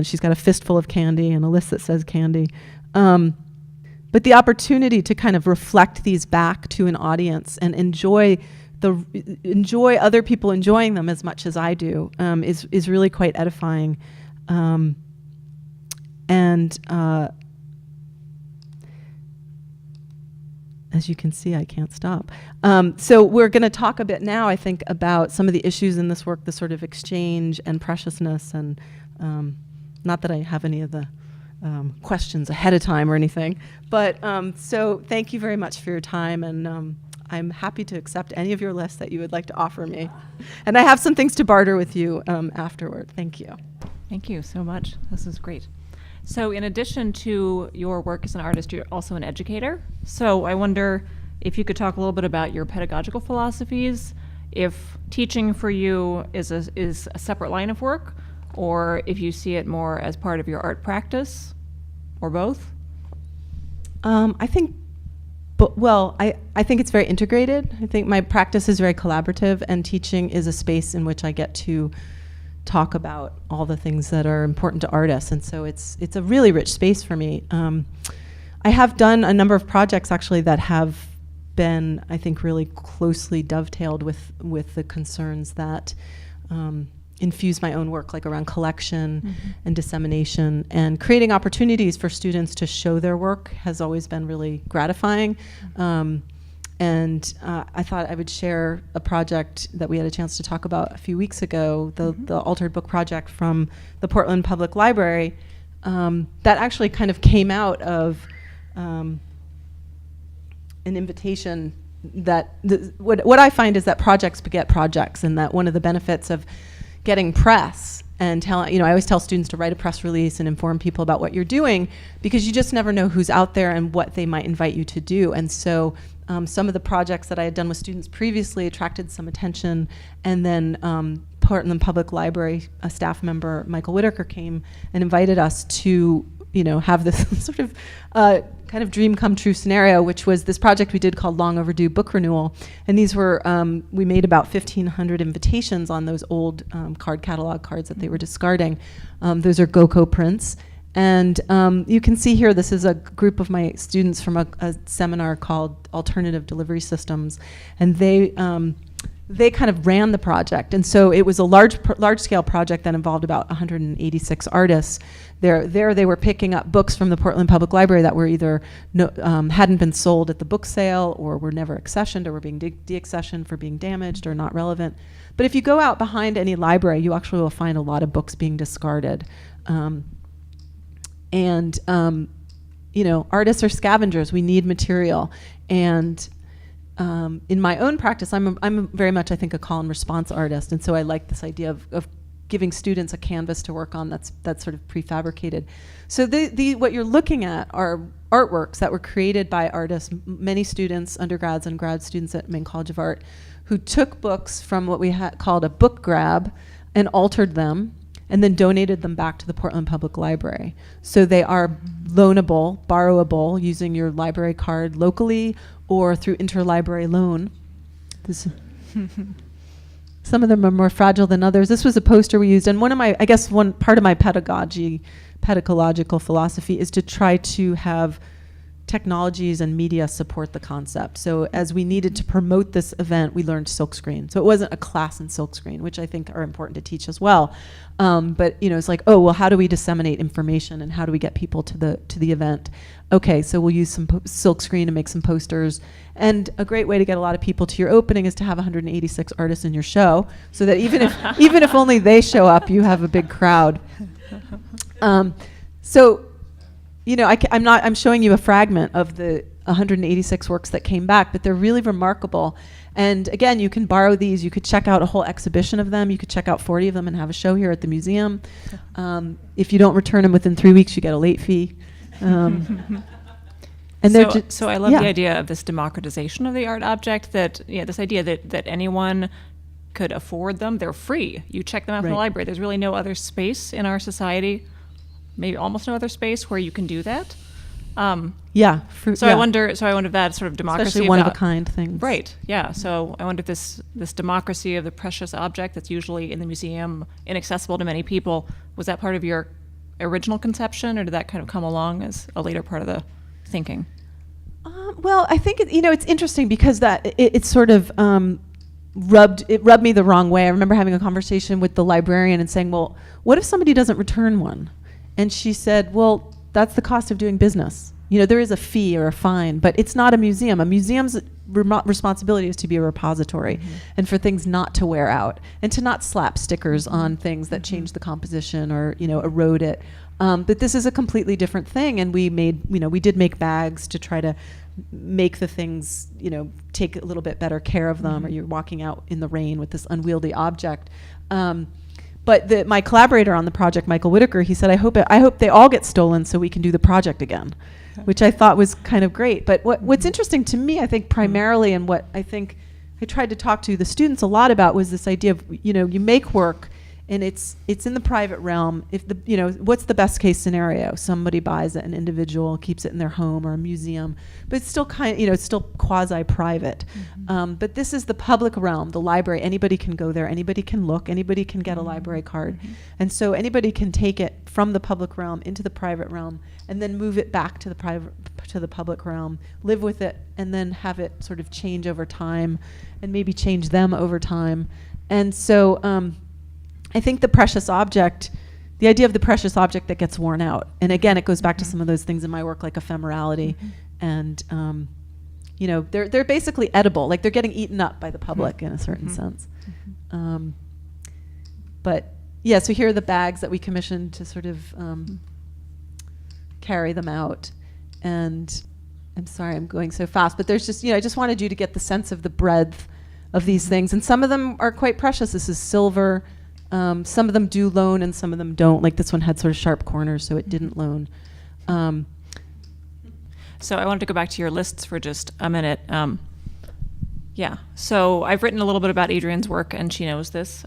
She's got a fistful of candy and a list that says candy. But the opportunity to kind of reflect these back to an audience and enjoy other people enjoying them as much as I do is really quite edifying. As you can see, I can't stop. So we're going to talk a bit now, I think, about some of the issues in this work, the sort of exchange and preciousness, and not that I have any of the questions ahead of time or anything. But so thank you very much for your time, and I'm happy to accept any of your lists that you would like to offer me. And I have some things to barter with you afterward. Thank you. Thank you so much. This is great. So in addition to your work as an artist, you're also an educator. So I wonder if you could talk a little bit about your pedagogical philosophies, if teaching for you is a separate line of work, or if you see it more as part of your art practice, or both? I think, I think it's very integrated. I think my practice is very collaborative, and teaching is a space in which I get to talk about all the things that are important to artists, and so it's a really rich space for me. I have done a number of projects actually that have been, I think, really closely dovetailed with the concerns that infuse my own work, like around collection and dissemination, and creating opportunities for students to show their work has always been really gratifying. And I thought I would share a project that we had a chance to talk about a few weeks ago, the Altered Book Project from the Portland Public Library, that actually kind of came out of an invitation that, what I find is that projects beget projects, and that one of the benefits of getting press and I always tell students to write a press release and inform people about what you're doing, because you just never know who's out there and what they might invite you to do. And so some of the projects that I had done with students previously attracted some attention, and then Portland Public Library, a staff member, Michael Whitaker, came and invited us to have this sort of kind of dream come true scenario, which was this project we did called Long Overdue Book Renewal. And these were, we made about 1,500 invitations on those old card catalog cards that they were discarding. Those are GoCo prints. And you can see here, this is a group of my students from a seminar called Alternative Delivery Systems. And they kind of ran the project. And so it was a large-scale project that involved about 186 artists. There they were picking up books from the Portland Public Library that were either hadn't been sold at the book sale, or were never accessioned, or were being de-accessioned for being damaged or not relevant. But if you go out behind any library, you actually will find a lot of books being discarded. Artists are scavengers. We need material. And in my own practice, I'm very much, I think, a call and response artist, and so I like this idea of giving students a canvas to work on that's sort of prefabricated. So what you're looking at are artworks that were created by artists, many students, undergrads and grad students at Maine College of Art, who took books from what we called a book grab and altered them, and then donated them back to the Portland Public Library. So they are loanable, borrowable, using your library card locally or through interlibrary loan. Some of them are more fragile than others. This was a poster we used, and one part of my pedagogical philosophy is to try to have technologies and media support the concept. So as we needed to promote this event, we learned silkscreen. So it wasn't a class in silkscreen, which I think are important to teach as well. But it's like, oh, well, how do we disseminate information, and how do we get people to the event? Okay, so we'll use some silkscreen to make some posters. And a great way to get a lot of people to your opening is to have 186 artists in your show, so that even if only they show up, you have a big crowd. I'm showing you a fragment of the 186 works that came back, but they're really remarkable. And again, you can borrow these. You could check out a whole exhibition of them. You could check out 40 of them and have a show here at the museum. If you don't return them within 3 weeks, you get a late fee. So I love the idea of this democratization of the art object, this idea that anyone could afford them. They're free. You check them out from the library. There's really no other space in our society, maybe almost no other space where you can do that. I wonder if that sort of democracy, especially one of a kind things. Right. Yeah. So I wonder if this democracy of the precious object that's usually in the museum, inaccessible to many people, was that part of your original conception, or did that kind of come along as a later part of the thinking? Well, I think it's interesting because it sort of rubbed me the wrong way. I remember having a conversation with the librarian and saying, well, what if somebody doesn't return one? And she said, well, that's the cost of doing business. There is a fee or a fine, but it's not a museum. A museum's responsibility is to be a repository and for things not to wear out and to not slap stickers on things that change the composition or, erode it. But this is a completely different thing. And we did make bags to try to make the things, take a little bit better care of them, or you're walking out in the rain with this unwieldy object. But my collaborator on the project, Michael Whitaker, he said, I hope they all get stolen so we can do the project again, which I thought was kind of great. But what's interesting to me, I think primarily, and what I think I tried to talk to the students a lot about, was this idea of, you make work and it's in the private realm. If what's the best case scenario? Somebody buys it, an individual keeps it in their home or a museum, but it's still it's still quasi-private. But this is the public realm, the library. Anybody can go there. Anybody can look. Anybody can get a library card, and so anybody can take it from the public realm into the private realm, and then move it back to the public realm, live with it, and then have it sort of change over time, and maybe change them over time. And so I think the precious object, the idea of the precious object that gets worn out, and again, it goes back to some of those things in my work, like ephemerality, and they're basically edible, like they're getting eaten up by the public in a certain sense. But yeah, so here are the bags that we commissioned to sort of carry them out. And I'm sorry I'm going so fast, but there's just, I just wanted you to get the sense of the breadth of these things. And some of them are quite precious. This is silver. Some of them do loan and some of them don't. Like this one had sort of sharp corners, so it didn't loan. So I wanted to go back to your lists for just a minute. So I've written a little bit about Adriane's work, and she knows this.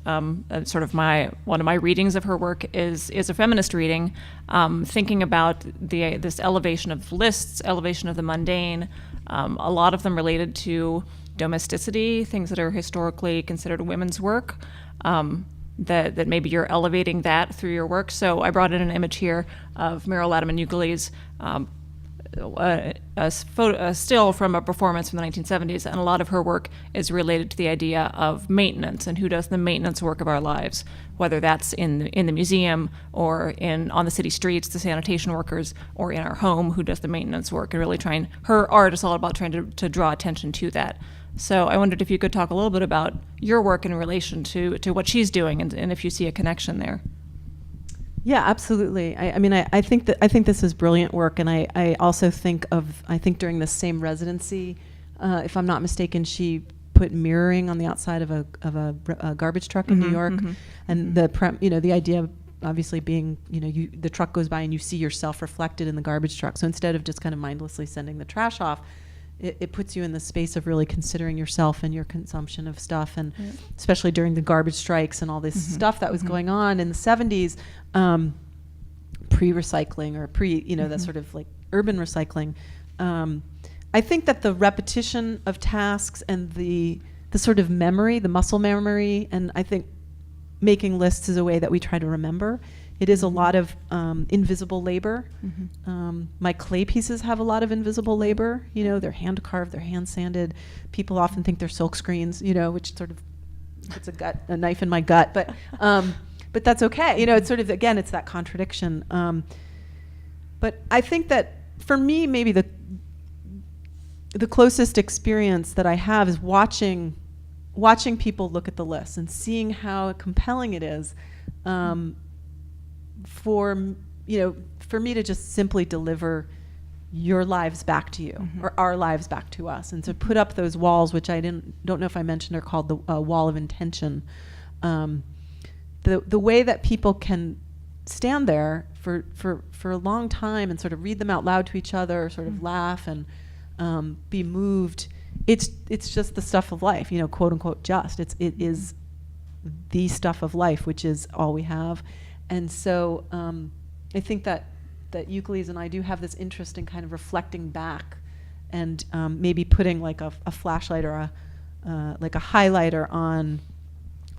Sort of one of my readings of her work is a feminist reading, thinking about this elevation of lists, elevation of the mundane, a lot of them related to domesticity, things that are historically considered women's work. That maybe you're elevating that through your work. So I brought in an image here of Meryl Latimer Uguali's a still from a performance from the 1970s, and a lot of her work is related to the idea of maintenance and who does the maintenance work of our lives, whether that's in the museum or on the city streets, the sanitation workers, or in our home, who does the maintenance work, and really her art is all about trying to draw attention to that. So I wondered if you could talk a little bit about your work in relation to what she's doing, and if you see a connection there. Yeah, absolutely. I think this is brilliant work, and I also think during the same residency, if I'm not mistaken, she put mirroring on the outside of a garbage truck in New York, and the idea of obviously being the truck goes by and you see yourself reflected in the garbage truck. So instead of just kind of mindlessly sending the trash off, it puts you in the space of really considering yourself and your consumption of stuff, and especially during the garbage strikes and all this stuff that was going on in the 70s, pre-recycling or that sort of like urban recycling. I think that the repetition of tasks and the sort of memory, the muscle memory, and I think making lists is a way that we try to remember. It is a lot of invisible labor. My clay pieces have a lot of invisible labor. They're hand carved, they're hand sanded. People often think they're silk screens, which sort of puts a knife in my gut. But that's okay. It's sort of, again, it's that contradiction. But I think that for me, maybe the closest experience that I have is watching people look at the list and seeing how compelling it is. For me to just simply deliver your lives back to you, or our lives back to us, and to put up those walls, which I don't know if I mentioned, are called the wall of intention. The way that people can stand there for a long time and sort of read them out loud to each other, sort of laugh and be moved. It's just the stuff of life, quote unquote. It is the stuff of life, which is all we have. And so I think that Uguali's and I do have this interest in kind of reflecting back, and maybe putting like a flashlight or like a highlighter on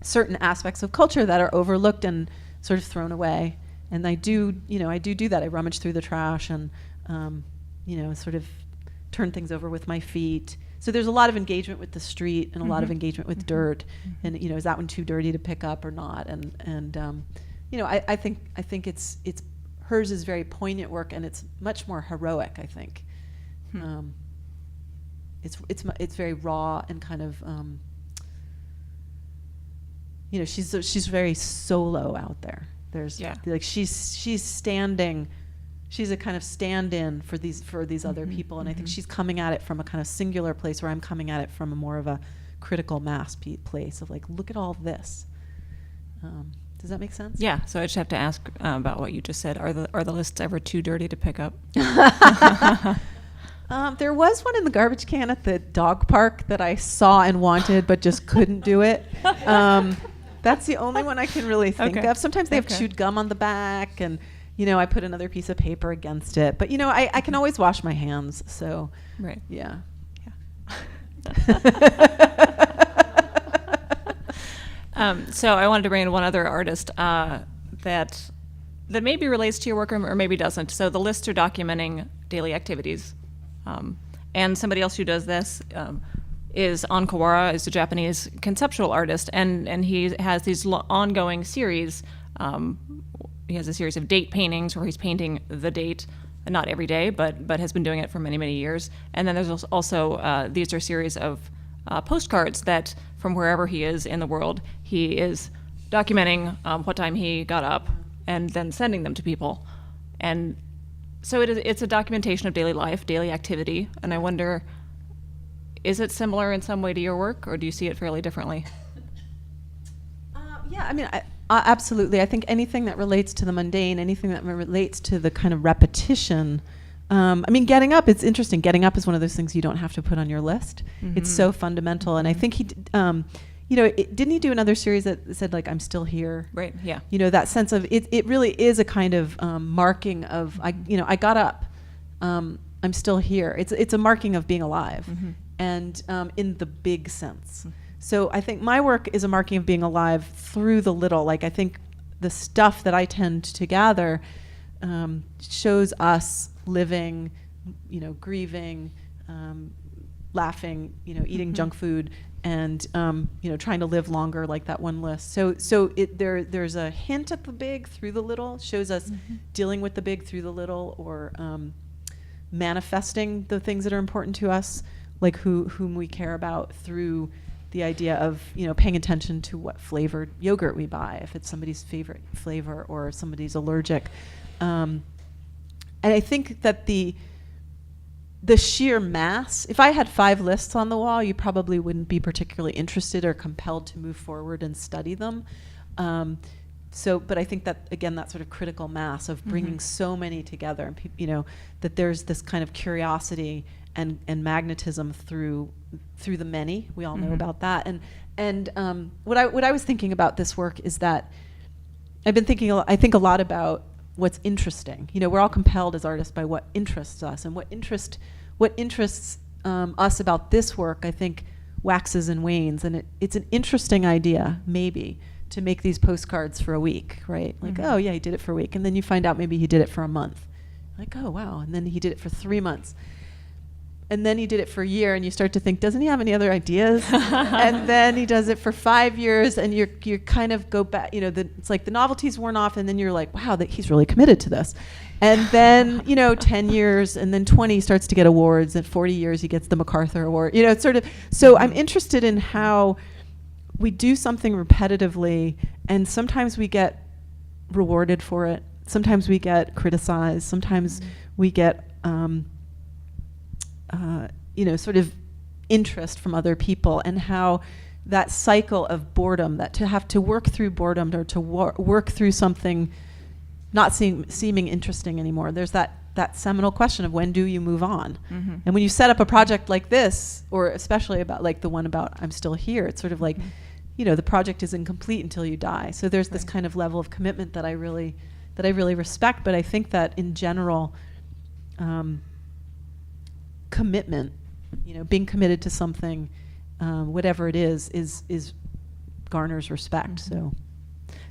certain aspects of culture that are overlooked and sort of thrown away. And I do that. I rummage through the trash and sort of turn things over with my feet. So there's a lot of engagement with the street and a lot of engagement with dirt. And is that one too dirty to pick up or not? And I think it's hers is very poignant work, and it's much more heroic, I think. It's very raw and kind of, you know, she's very solo out there. There's like she's standing, she's a kind of stand-in for these other people, and I think she's coming at it from a kind of singular place, where I'm coming at it from a more of a critical mass place of like, look at all this. Does that make sense? Yeah. So I just have to ask about what you just said. Are the lists ever too dirty to pick up? There was one in the garbage can at the dog park that I saw and wanted, but just couldn't do it. That's the only one I can really think of. Sometimes they have chewed gum on the back, and, you know, I put another piece of paper against it. But, you know, I can always wash my hands. So, right. Yeah. So I wanted to bring in one other artist that maybe relates to your work or maybe doesn't. So the lists are documenting daily activities. And somebody else who does this is Kawara, is a Japanese conceptual artist, and he has these ongoing series. He has a series of date paintings where he's painting the date, not every day, but has been doing it for many, many years. And then there's also these are a series of postcards that from wherever he is in the world, he is documenting what time he got up and then sending them to people. And so it's a documentation of daily life, daily activity. And I wonder, is it similar in some way to your work, or do you see it fairly differently? Yeah, I mean, absolutely. I think anything that relates to the mundane, anything that relates to the kind of repetition. I mean, getting up, it's interesting. Getting up is one of those things you don't have to put on your list. It's so fundamental. And I think he, you know, didn't he do another series that said, like, I'm still here? Right, yeah. You know, that sense of, it really is a kind of marking of, I got up. I'm still here. It's a marking of being alive. And in the big sense. So I think my work is a marking of being alive through the little. Like, I think the stuff that I tend to gather shows us living, you know, grieving, laughing, you know, eating junk food, and you know, trying to live longer, like that one list. So there's a hint at the big through the little. Shows us dealing with the big through the little, or manifesting the things that are important to us, like whom we care about, through the idea of, you know, paying attention to what flavored yogurt we buy, if it's somebody's favorite flavor or somebody's allergic. And I think that the sheer mass, if I had 5 lists on the wall, you probably wouldn't be particularly interested or compelled to move forward and study them. But I think that, again, that sort of critical mass of bringing so many together, and you know, that there's this kind of curiosity and magnetism through the many. We all know about that. And what I was thinking about this work is that I've been thinking, I think a lot about what's interesting. You know, we're all compelled as artists by what interests us, and what interests us about this work, I think, waxes and wanes. And it's an interesting idea, maybe, to make these postcards for a week, right? Like, oh yeah, he did it for a week, and then you find out maybe he did it for a month. Like, oh wow, and then he did it for 3 months. And then he did it for a year, and you start to think, doesn't he have any other ideas? And then he does it for 5 years, and you kind of go back, you know, it's like the novelty's worn off, and then you're like, wow, he's really committed to this. And then, you know, 10 years, and then 20 starts to get awards, and 40 years he gets the MacArthur Award. You know, it's sort of, so I'm interested in how we do something repetitively, and sometimes we get rewarded for it. Sometimes we get criticized. Sometimes we get, you know, sort of interest from other people, and how that cycle of boredom, that to have to work through boredom, or to work through something not seeming interesting anymore. There's that seminal question of, when do you move on? And when you set up a project like this, or especially about like the one about I'm Still Here, it's sort of like, you know, the project is incomplete until you die. So there's this kind of level of commitment that I really respect. But I think that in general, commitment, you know, being committed to something, whatever it is garners respect.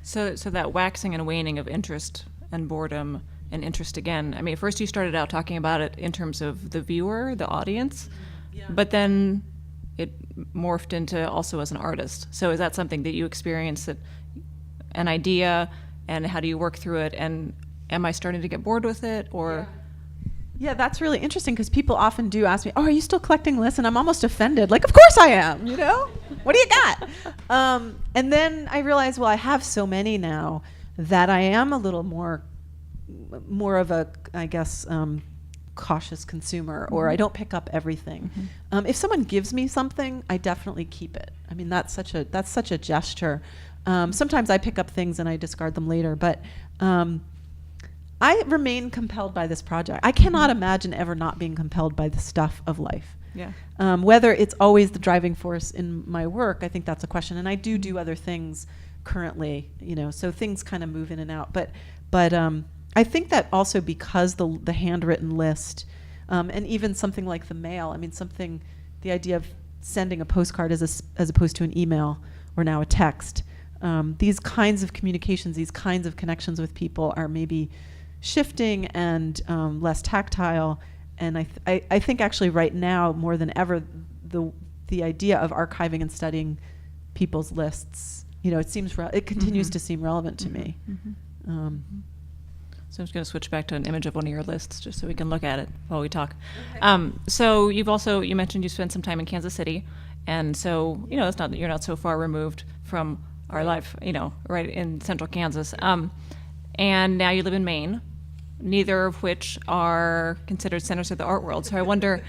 So that waxing and waning of interest and boredom and interest again. I mean, first you started out talking about it in terms of the viewer, the audience, but then it morphed into also as an artist. So is that something that you experience, that an idea, and how do you work through it, and am I starting to get bored with it, or? Yeah, that's really interesting because people often do ask me, "Oh, are you still collecting lists?" And I'm almost offended. Like, of course I am. You know, what do you got? And then I realize, well, I have so many now that I am a little more of a, I guess, cautious consumer, or I don't pick up everything. If someone gives me something, I definitely keep it. I mean, that's such a gesture. Sometimes I pick up things and I discard them later, but I remain compelled by this project. I cannot imagine ever not being compelled by the stuff of life. Yeah. Whether it's always the driving force in my work, I think that's a question. And I do other things currently, you know, so things kind of move in and out. But I think that also because the handwritten list, and even something like the mail, I mean, the idea of sending a postcard as opposed to an email or now a text, these kinds of communications, these kinds of connections with people are maybe shifting and less tactile. And I think actually right now more than ever, the idea of archiving and studying people's lists, you know, it continues to seem relevant to me. So I'm just going to switch back to an image of one of your lists just so we can look at it while we talk. Okay. So you mentioned you spent some time in Kansas City, and so, you know, you're not so far removed from our life, you know, right in central Kansas. And now you live in Maine, neither of which are considered centers of the art world. So I wonder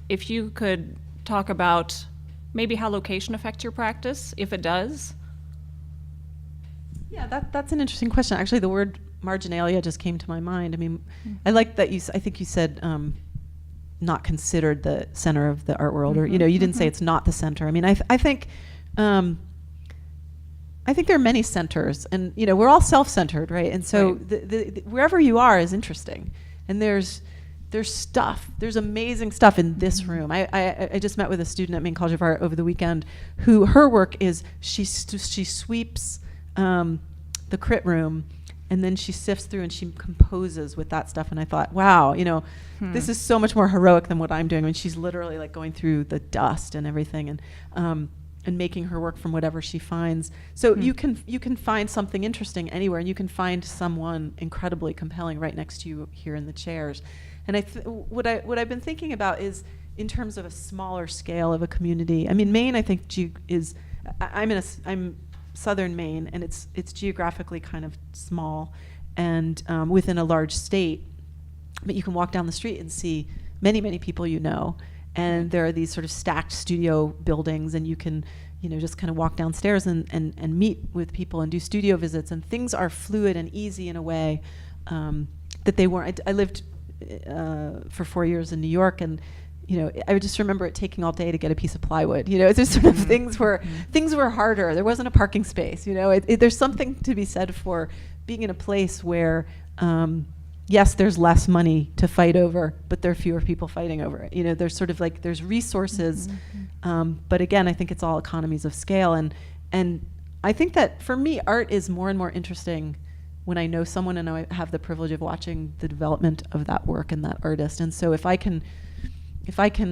if you could talk about maybe how location affects your practice, if it does. Yeah, that's an interesting question. Actually, the word marginalia just came to my mind. I mean, I like that I think you said not considered the center of the art world, or, you know, you didn't say it's not the center. I mean, I think there are many centers, and, you know, we're all self-centered, right? And so the wherever you are is interesting, and there's stuff. There's amazing stuff in this room. I just met with a student at Maine College of Art over the weekend who her work is she sweeps the crit room, and then she sifts through and she composes with that stuff. And I thought, wow, you know, this is so much more heroic than what I'm doing. I mean, she's literally like going through the dust and everything, and making her work from whatever she finds. So you can find something interesting anywhere, and you can find someone incredibly compelling right next to you here in the chairs. And what I've been thinking about is in terms of a smaller scale of a community. I mean, Maine, I think I'm southern Maine, and it's geographically kind of small and within a large state, but you can walk down the street and see many, many people you know, and there are these sort of stacked studio buildings, and you can, you know, just kind of walk downstairs and meet with people and do studio visits, and things are fluid and easy in a way that they weren't. I lived for 4 years in New York, and, you know, I just remember it taking all day to get a piece of plywood. You know, it's just sort of things were harder. There wasn't a parking space. You know, there's something to be said for being in a place where, yes, there's less money to fight over, but there are fewer people fighting over it. You know, there's sort of like there's resources, but again, I think it's all economies of scale. And I think that for me, art is more and more interesting when I know someone and I have the privilege of watching the development of that work and that artist. And so if I can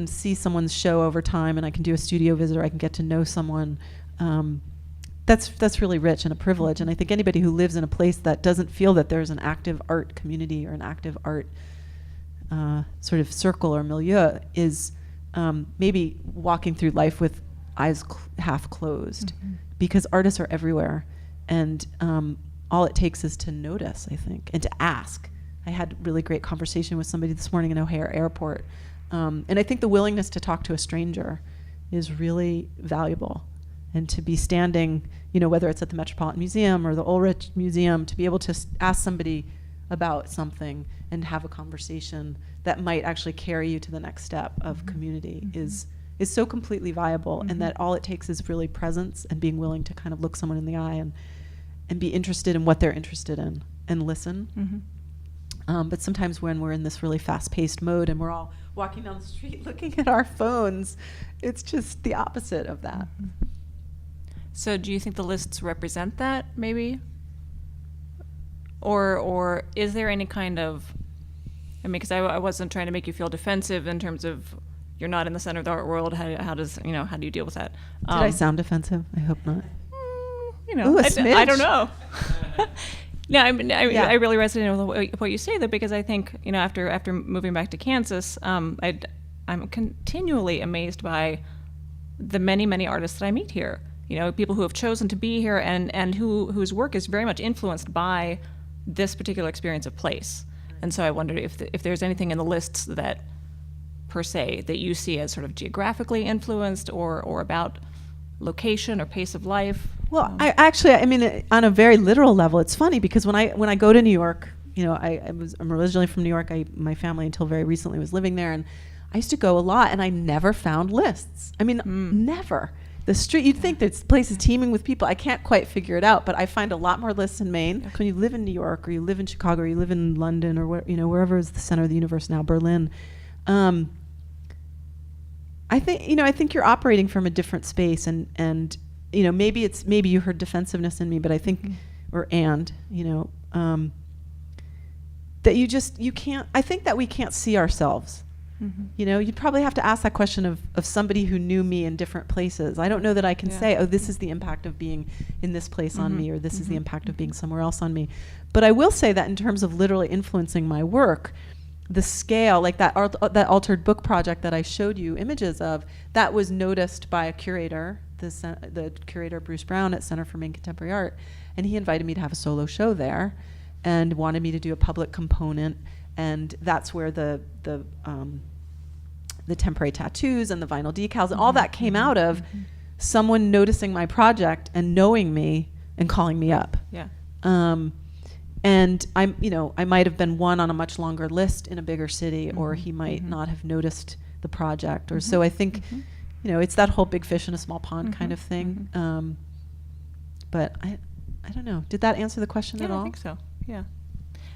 see someone's show over time, and I can do a studio visit, or I can get to know someone, that's really rich and a privilege. And I think anybody who lives in a place that doesn't feel that there's an active art community or an active art sort of circle or milieu is maybe walking through life with eyes half closed, because artists are everywhere, and all it takes is to notice, I think, and to ask. I had a really great conversation with somebody this morning in O'Hare Airport. And I think the willingness to talk to a stranger is really valuable. And to be standing, you know, whether it's at the Metropolitan Museum or the Ulrich Museum, to be able to ask somebody about something and have a conversation that might actually carry you to the next step of community is so completely viable. And that all it takes is really presence and being willing to kind of look someone in the eye and be interested in what they're interested in and listen. But sometimes when we're in this really fast-paced mode and we're all walking down the street looking at our phones, it's just the opposite of that. So do you think the lists represent that, maybe? Or is there any kind of, I mean, because I wasn't trying to make you feel defensive in terms of you're not in the center of the art world. How do you deal with that? Did I sound offensive? I hope not. You know, Ooh, I don't know. Yeah, I mean, Yeah. I really resonate with what you say, though, because I think, after moving back to Kansas, I'm continually amazed by the many, many artists that I meet here. People who have chosen to be here and whose work is very much influenced by this particular experience of place. And so I wondered if there's anything in the lists that, per se, that you see as sort of geographically influenced or about location or pace of life. Well, I mean, on a very literal level, it's funny because when I go to New York, I'm originally from New York. My family until very recently was living there, and I used to go a lot, and I never found lists. I mean, never. The street, you'd think this place is teeming with people. I can't quite figure it out, but I find a lot more lists in Maine. When you live in New York, or you live in Chicago, or you live in London, or wherever is the center of the universe now, Berlin. I think you're operating from a different space, and maybe you heard defensiveness in me, but I think, that you can't. I think that we can't see ourselves. You'd probably have to ask that question of somebody who knew me in different places. I don't know that I can say, oh, this is the impact of being in this place on me, or this is the impact of being somewhere else on me. But I will say that in terms of literally influencing my work, the scale, like that altered book project that I showed you images of, that was noticed by a curator, the curator Bruce Brown at Center for Maine Contemporary Art, and he invited me to have a solo show there and wanted me to do a public component, and that's where the temporary tattoos and the vinyl decals and all that came out of someone noticing my project and knowing me and calling me up. Yeah. And I might have been one on a much longer list in a bigger city, or he might not have noticed the project, or so I think, it's that whole big fish in a small pond kind of thing. But I don't know. Did that answer the question at all? I think so. Yeah.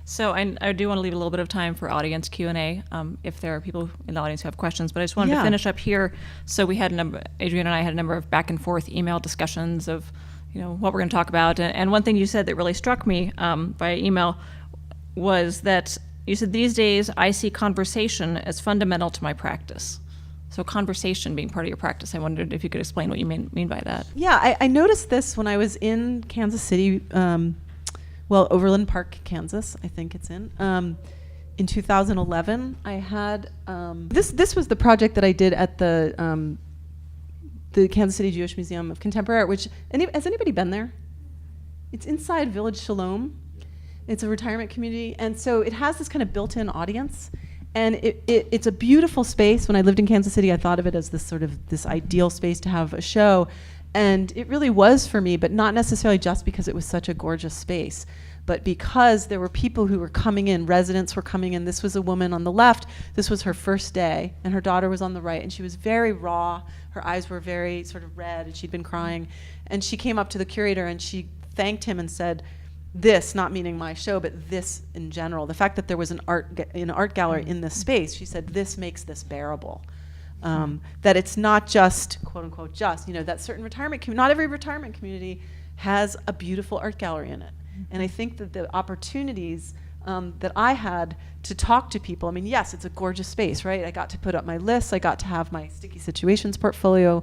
So I do want to leave a little bit of time for audience Q&A if there are people in the audience who have questions. But I just wanted to finish up here. So we had Adriane and I had a number of back and forth email discussions of what we're going to talk about. And one thing you said that really struck me by email was that you said, these days I see conversation as fundamental to my practice. So conversation being part of your practice. I wondered if you could explain what you mean by that. Yeah, I noticed this when I was in Kansas City, Overland Park, Kansas, I think it's in 2011. I had, this was the project that I did at the Kansas City Jewish Museum of Contemporary Art, which, has anybody been there? It's inside Village Shalom. It's a retirement community, and so it has this kind of built-in audience, and it's a beautiful space. When I lived in Kansas City, I thought of it as this ideal space to have a show, and it really was for me, but not necessarily just because it was such a gorgeous space, but because there were people who were coming in, residents were coming in. This was a woman on the left. This was her first day, and her daughter was on the right, and she was very raw. Her eyes were very sort of red, and she'd been crying. And she came up to the curator, and she thanked him and said, this, not meaning my show, but this in general, the fact that there was an art gallery in this space, she said, this makes this bearable. That it's not just, quote unquote, just, that certain retirement not every retirement community has a beautiful art gallery in it. And I think that the opportunities that I had to talk to people, yes, it's a gorgeous space, right? I got to put up my lists, I got to have my Sticky Situations portfolio,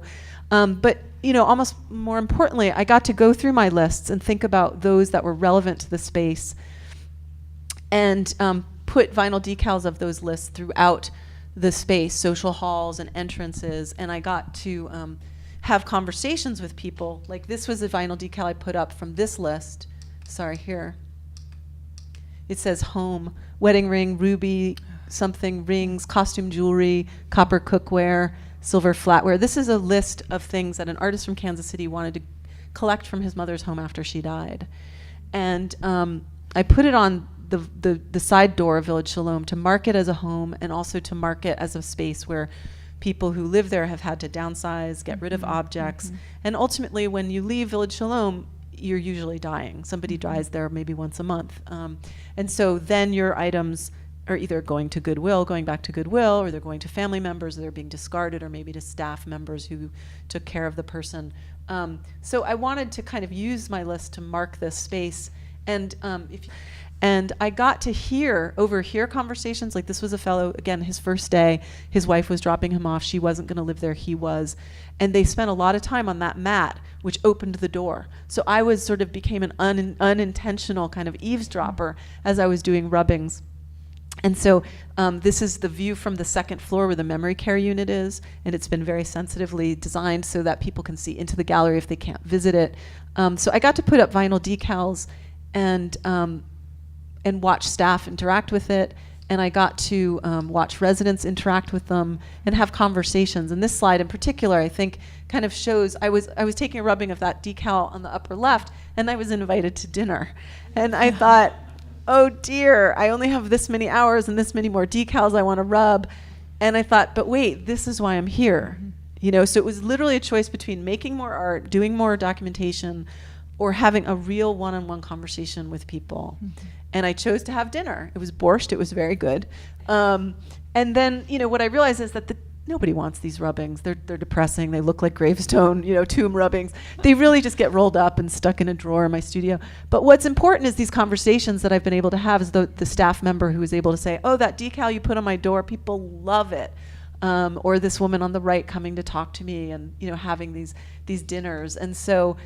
but almost more importantly, I got to go through my lists and think about those that were relevant to the space, and put vinyl decals of those lists throughout the space, social halls and entrances, and I got to have conversations with people. Like, this was a vinyl decal I put up from this list. Sorry, here. It says home, wedding ring, ruby, something, rings, costume jewelry, copper cookware, silver flatware. This is a list of things that an artist from Kansas City wanted to collect from his mother's home after she died. And I put it on the side door of Village Shalom to mark it as a home, and also to mark it as a space where people who live there have had to downsize, get rid of objects. And ultimately, when you leave Village Shalom, you're usually dying. Somebody dies there maybe once a month. And so then your items are either going to Goodwill, going back to Goodwill, or they're going to family members, or they're being discarded, or maybe to staff members who took care of the person. So I wanted to kind of use my list to mark this space. And And I got to overhear conversations. Like, this was a fellow, again, his first day, his wife was dropping him off. She wasn't going to live there, he was. And they spent a lot of time on that mat, which opened the door. So I became an unintentional kind of eavesdropper as I was doing rubbings. And so this is the view from the second floor where the memory care unit is, and it's been very sensitively designed so that people can see into the gallery if they can't visit it. So I got to put up vinyl decals and watch staff interact with it, and I got to watch residents interact with them and have conversations. And this slide in particular, I think, kind of shows, I was taking a rubbing of that decal on the upper left, and I was invited to dinner. And I thought, oh dear, I only have this many hours and this many more decals I want to rub. And I thought, but wait, this is why I'm here. So it was literally a choice between making more art, doing more documentation, or having a real one-on-one conversation with people. And I chose to have dinner. It was borscht, it was very good. And then, what I realized is that nobody wants these rubbings. They're depressing. They look like gravestone, tomb rubbings. They really just get rolled up and stuck in a drawer in my studio. But what's important is these conversations that I've been able to have is the staff member who was able to say, oh, that decal you put on my door, people love it. Or this woman on the right coming to talk to me and, having these dinners. And so,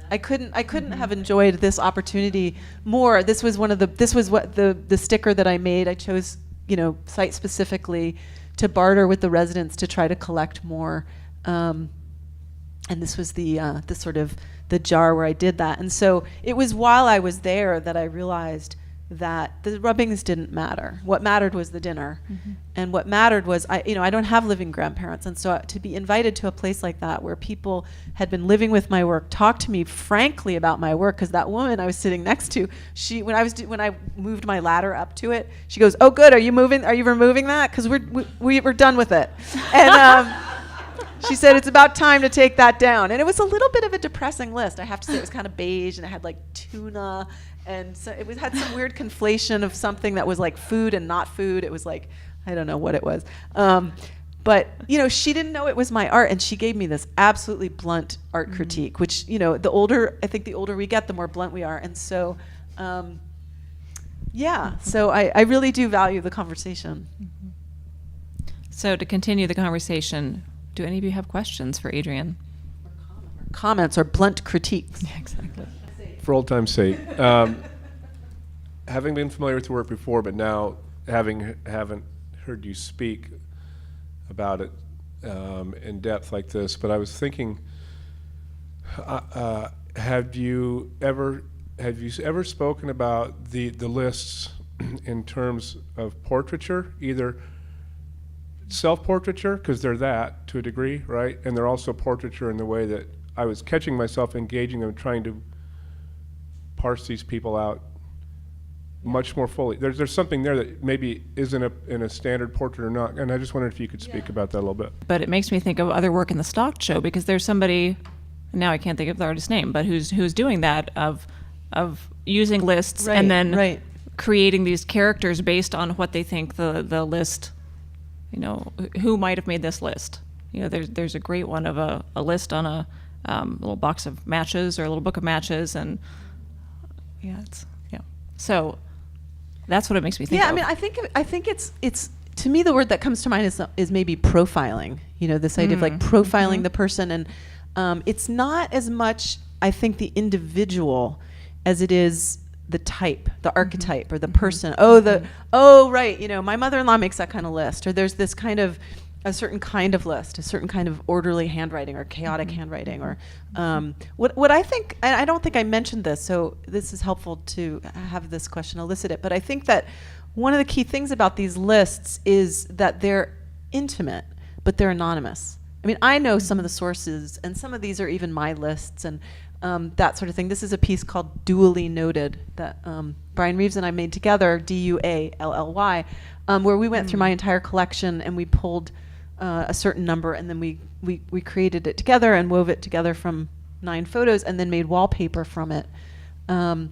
I couldn't have enjoyed this opportunity more. This was what the sticker that I made. I chose, site specifically to barter with the residents to try to collect more. And this was the sort of the jar where I did that. And so it was while I was there that I realized that the rubbings didn't matter. What mattered was the dinner. And what mattered was, I don't have living grandparents. And so to be invited to a place like that where people had been living with my work, talked to me frankly about my work, because that woman I was sitting next to, when I moved my ladder up to it, she goes, oh good, are you removing that? Because we're done with it. And she said, it's about time to take that down. And it was a little bit of a depressing list. I have to say, it was kind of beige, and it had like tuna, and so it had some weird conflation of something that was like food and not food. It was like, I don't know what it was. But, she didn't know it was my art, and she gave me this absolutely blunt art critique, which, the older we get, the more blunt we are. And so, so I really do value the conversation. So to continue the conversation, do any of you have questions for Adriane? Comments or blunt critiques. Yeah, exactly. For old time's sake, having been familiar with your work before, but now haven't heard you speak about it in depth like this, but I was thinking, have you ever spoken about the lists in terms of portraiture, either self-portraiture, because they're that to a degree, right? And they're also portraiture in the way that I was catching myself engaging them, trying to parse these people out much more fully. There's something there that maybe isn't in a standard portrait or not, and I just wondered if you could speak about that a little bit. But it makes me think of other work in the stock show, because there's somebody, now I can't think of the artist's name, but who's doing that of using lists and then creating these characters based on what they think the list, who might have made this list. There's a great one of a list on a little box of matches or a little book of matches, and so that's what it makes me think of. I mean, I think it's to me, the word that comes to mind is maybe profiling. This idea of like profiling the person, and it's not as much, I think, the individual as it is the type, the archetype, or the person. My mother-in-law makes that kind of list, or there's this kind of a certain kind of list, a certain kind of orderly handwriting or chaotic handwriting, or what I think, and I don't think I mentioned this, so this is helpful to have this question elicited, but I think that one of the key things about these lists is that they're intimate, but they're anonymous. I mean, I know some of the sources, and some of these are even my lists, and that sort of thing. This is a piece called Dually Noted that Brian Reeves and I made together, D-U-A-L-L-Y, where we went through my entire collection and we pulled a certain number, and then we created it together and wove it together from 9 photos, and then made wallpaper from it. And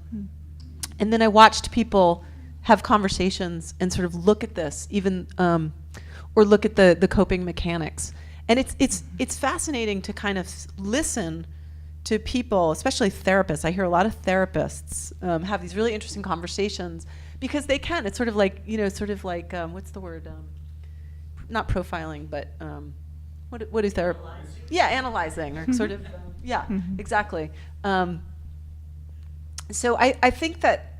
then I watched people have conversations and sort of look at this, even or look at the coping mechanics. And it's fascinating to kind of listen to people, especially therapists. I hear a lot of therapists have these really interesting conversations because they can. It's sort of like, what's the word? Not profiling, but what is therapy? Yeah, analyzing, or sort of, exactly. So I think that,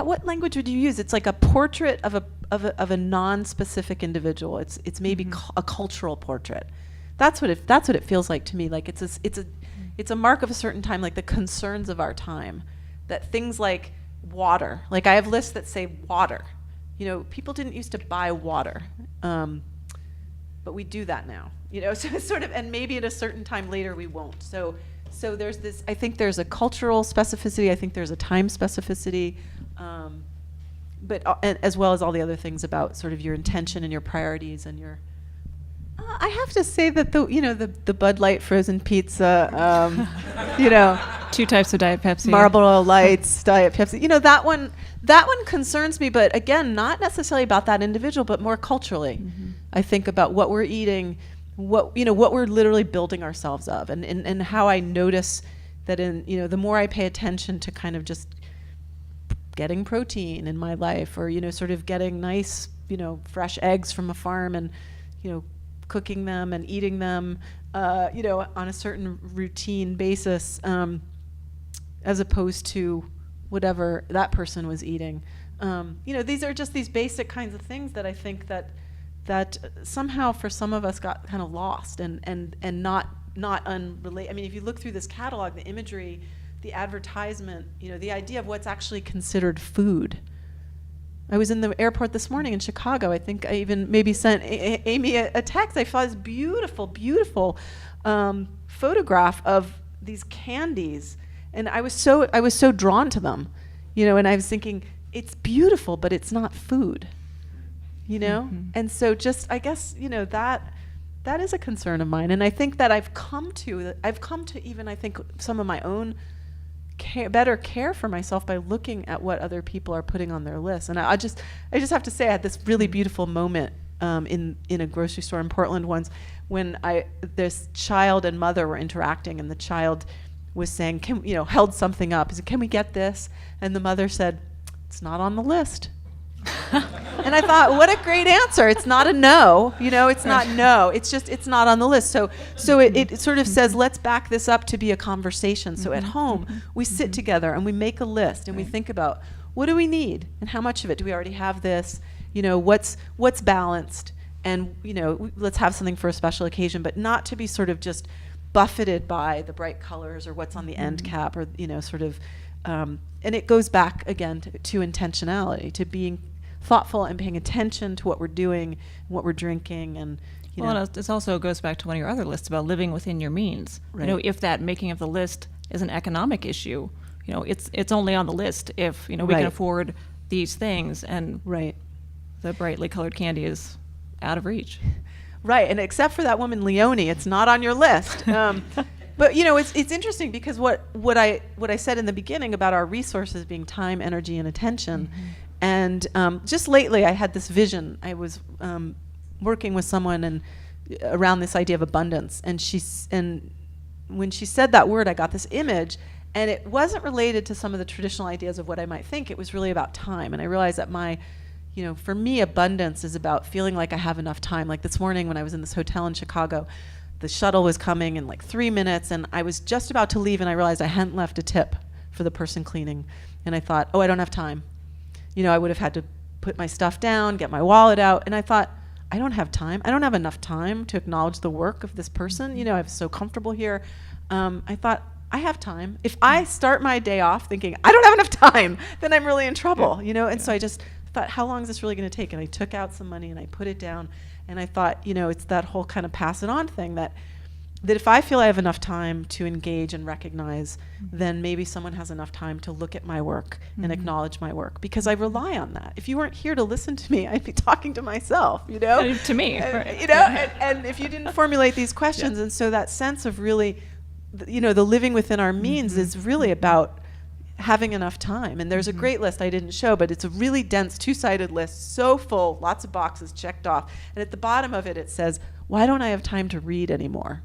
what language would you use? It's like a portrait of a non-specific individual. It's maybe a cultural portrait. That's what it feels like to me. Like it's a mark of a certain time, like the concerns of our time. That things like water, like I have lists that say water. People didn't used to buy water, but we do that now. So it's sort of, and maybe at a certain time later we won't. So there's this, I think there's a cultural specificity, I think there's a time specificity, but as well as all the other things about sort of your intention and your priorities and your, I have to say that the Bud Light frozen pizza, 2 types of Diet Pepsi. Marlboro Lights, Diet Pepsi, that one concerns me, but again, not necessarily about that individual, but more culturally. I think about what we're eating, what we're literally building ourselves of, and how I notice that the more I pay attention to kind of just getting protein in my life, or sort of getting nice fresh eggs from a farm and cooking them and eating them on a certain routine basis, as opposed to whatever that person was eating. These are just these basic kinds of things that I think that somehow for some of us got kind of lost and not unrelated. I mean, if you look through this catalog, the imagery, the advertisement, the idea of what's actually considered food. I was in the airport this morning in Chicago. I think I even maybe sent Amy a text. I saw this beautiful, beautiful photograph of these candies, and I was so drawn to them, and I was thinking, it's beautiful, but it's not food. And so just, I guess, that is a concern of mine. And I think that I've come to even, I think, some of my own better care for myself by looking at what other people are putting on their list. And I just have to say, I had this really beautiful moment in a grocery store in Portland once when this child and mother were interacting, and the child was saying, held something up. He said, "Can we get this?" And the mother said, "It's not on the list." And I thought, what a great answer. It's not a no, it's not no. It's just, it's not on the list. So it sort of says, let's back this up to be a conversation. So at home, we sit together and we make a list and we think about, what do we need? And how much of it? Do we already have this? What's balanced? And, let's have something for a special occasion, but not to be sort of just buffeted by the bright colors or what's on the end cap, or, sort of, and it goes back again to intentionality, to being thoughtful and paying attention to what we're doing, what we're drinking, and and this also goes back to one of your other lists about living within your means. Right. If that making of the list is an economic issue, it's only on the list if we can afford these things, and the brightly colored candy is out of reach. Right, and except for that woman Leonie, it's not on your list. But it's interesting because what I said in the beginning about our resources being time, energy, and attention. And just lately, I had this vision. I was working with someone and around this idea of abundance, and when she said that word, I got this image, and it wasn't related to some of the traditional ideas of what I might think. It was really about time, and I realized that for me, abundance is about feeling like I have enough time. Like this morning when I was in this hotel in Chicago, the shuttle was coming in like 3 minutes, and I was just about to leave, and I realized I hadn't left a tip for the person cleaning, and I thought, I don't have time. I would have had to put my stuff down, get my wallet out, and I thought, I don't have time. I don't have enough time to acknowledge the work of this person. I'm so comfortable here. I thought, I have time. If I start my day off thinking, I don't have enough time, then I'm really in trouble, And so I just thought, how long is this really going to take? And I took out some money and I put it down, and I thought, it's that whole kind of pass it on thing that if I feel I have enough time to engage and recognize, then maybe someone has enough time to look at my work and acknowledge my work, because I rely on that. If you weren't here to listen to me, I'd be talking to myself, To me, right. And if you didn't formulate these questions, and so that sense of really, the living within our means is really about having enough time. And there's a great list I didn't show, but it's a really dense two-sided list, so full, lots of boxes checked off. And at the bottom of it, it says, why don't I have time to read anymore?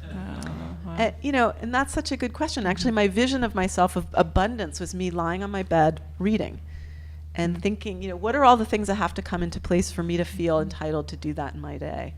Wow. You know, and that's such a good question. Actually, my vision of myself of abundance was me lying on my bed reading and thinking, you know, what are all the things that have to come into place for me to feel entitled to do that in my day?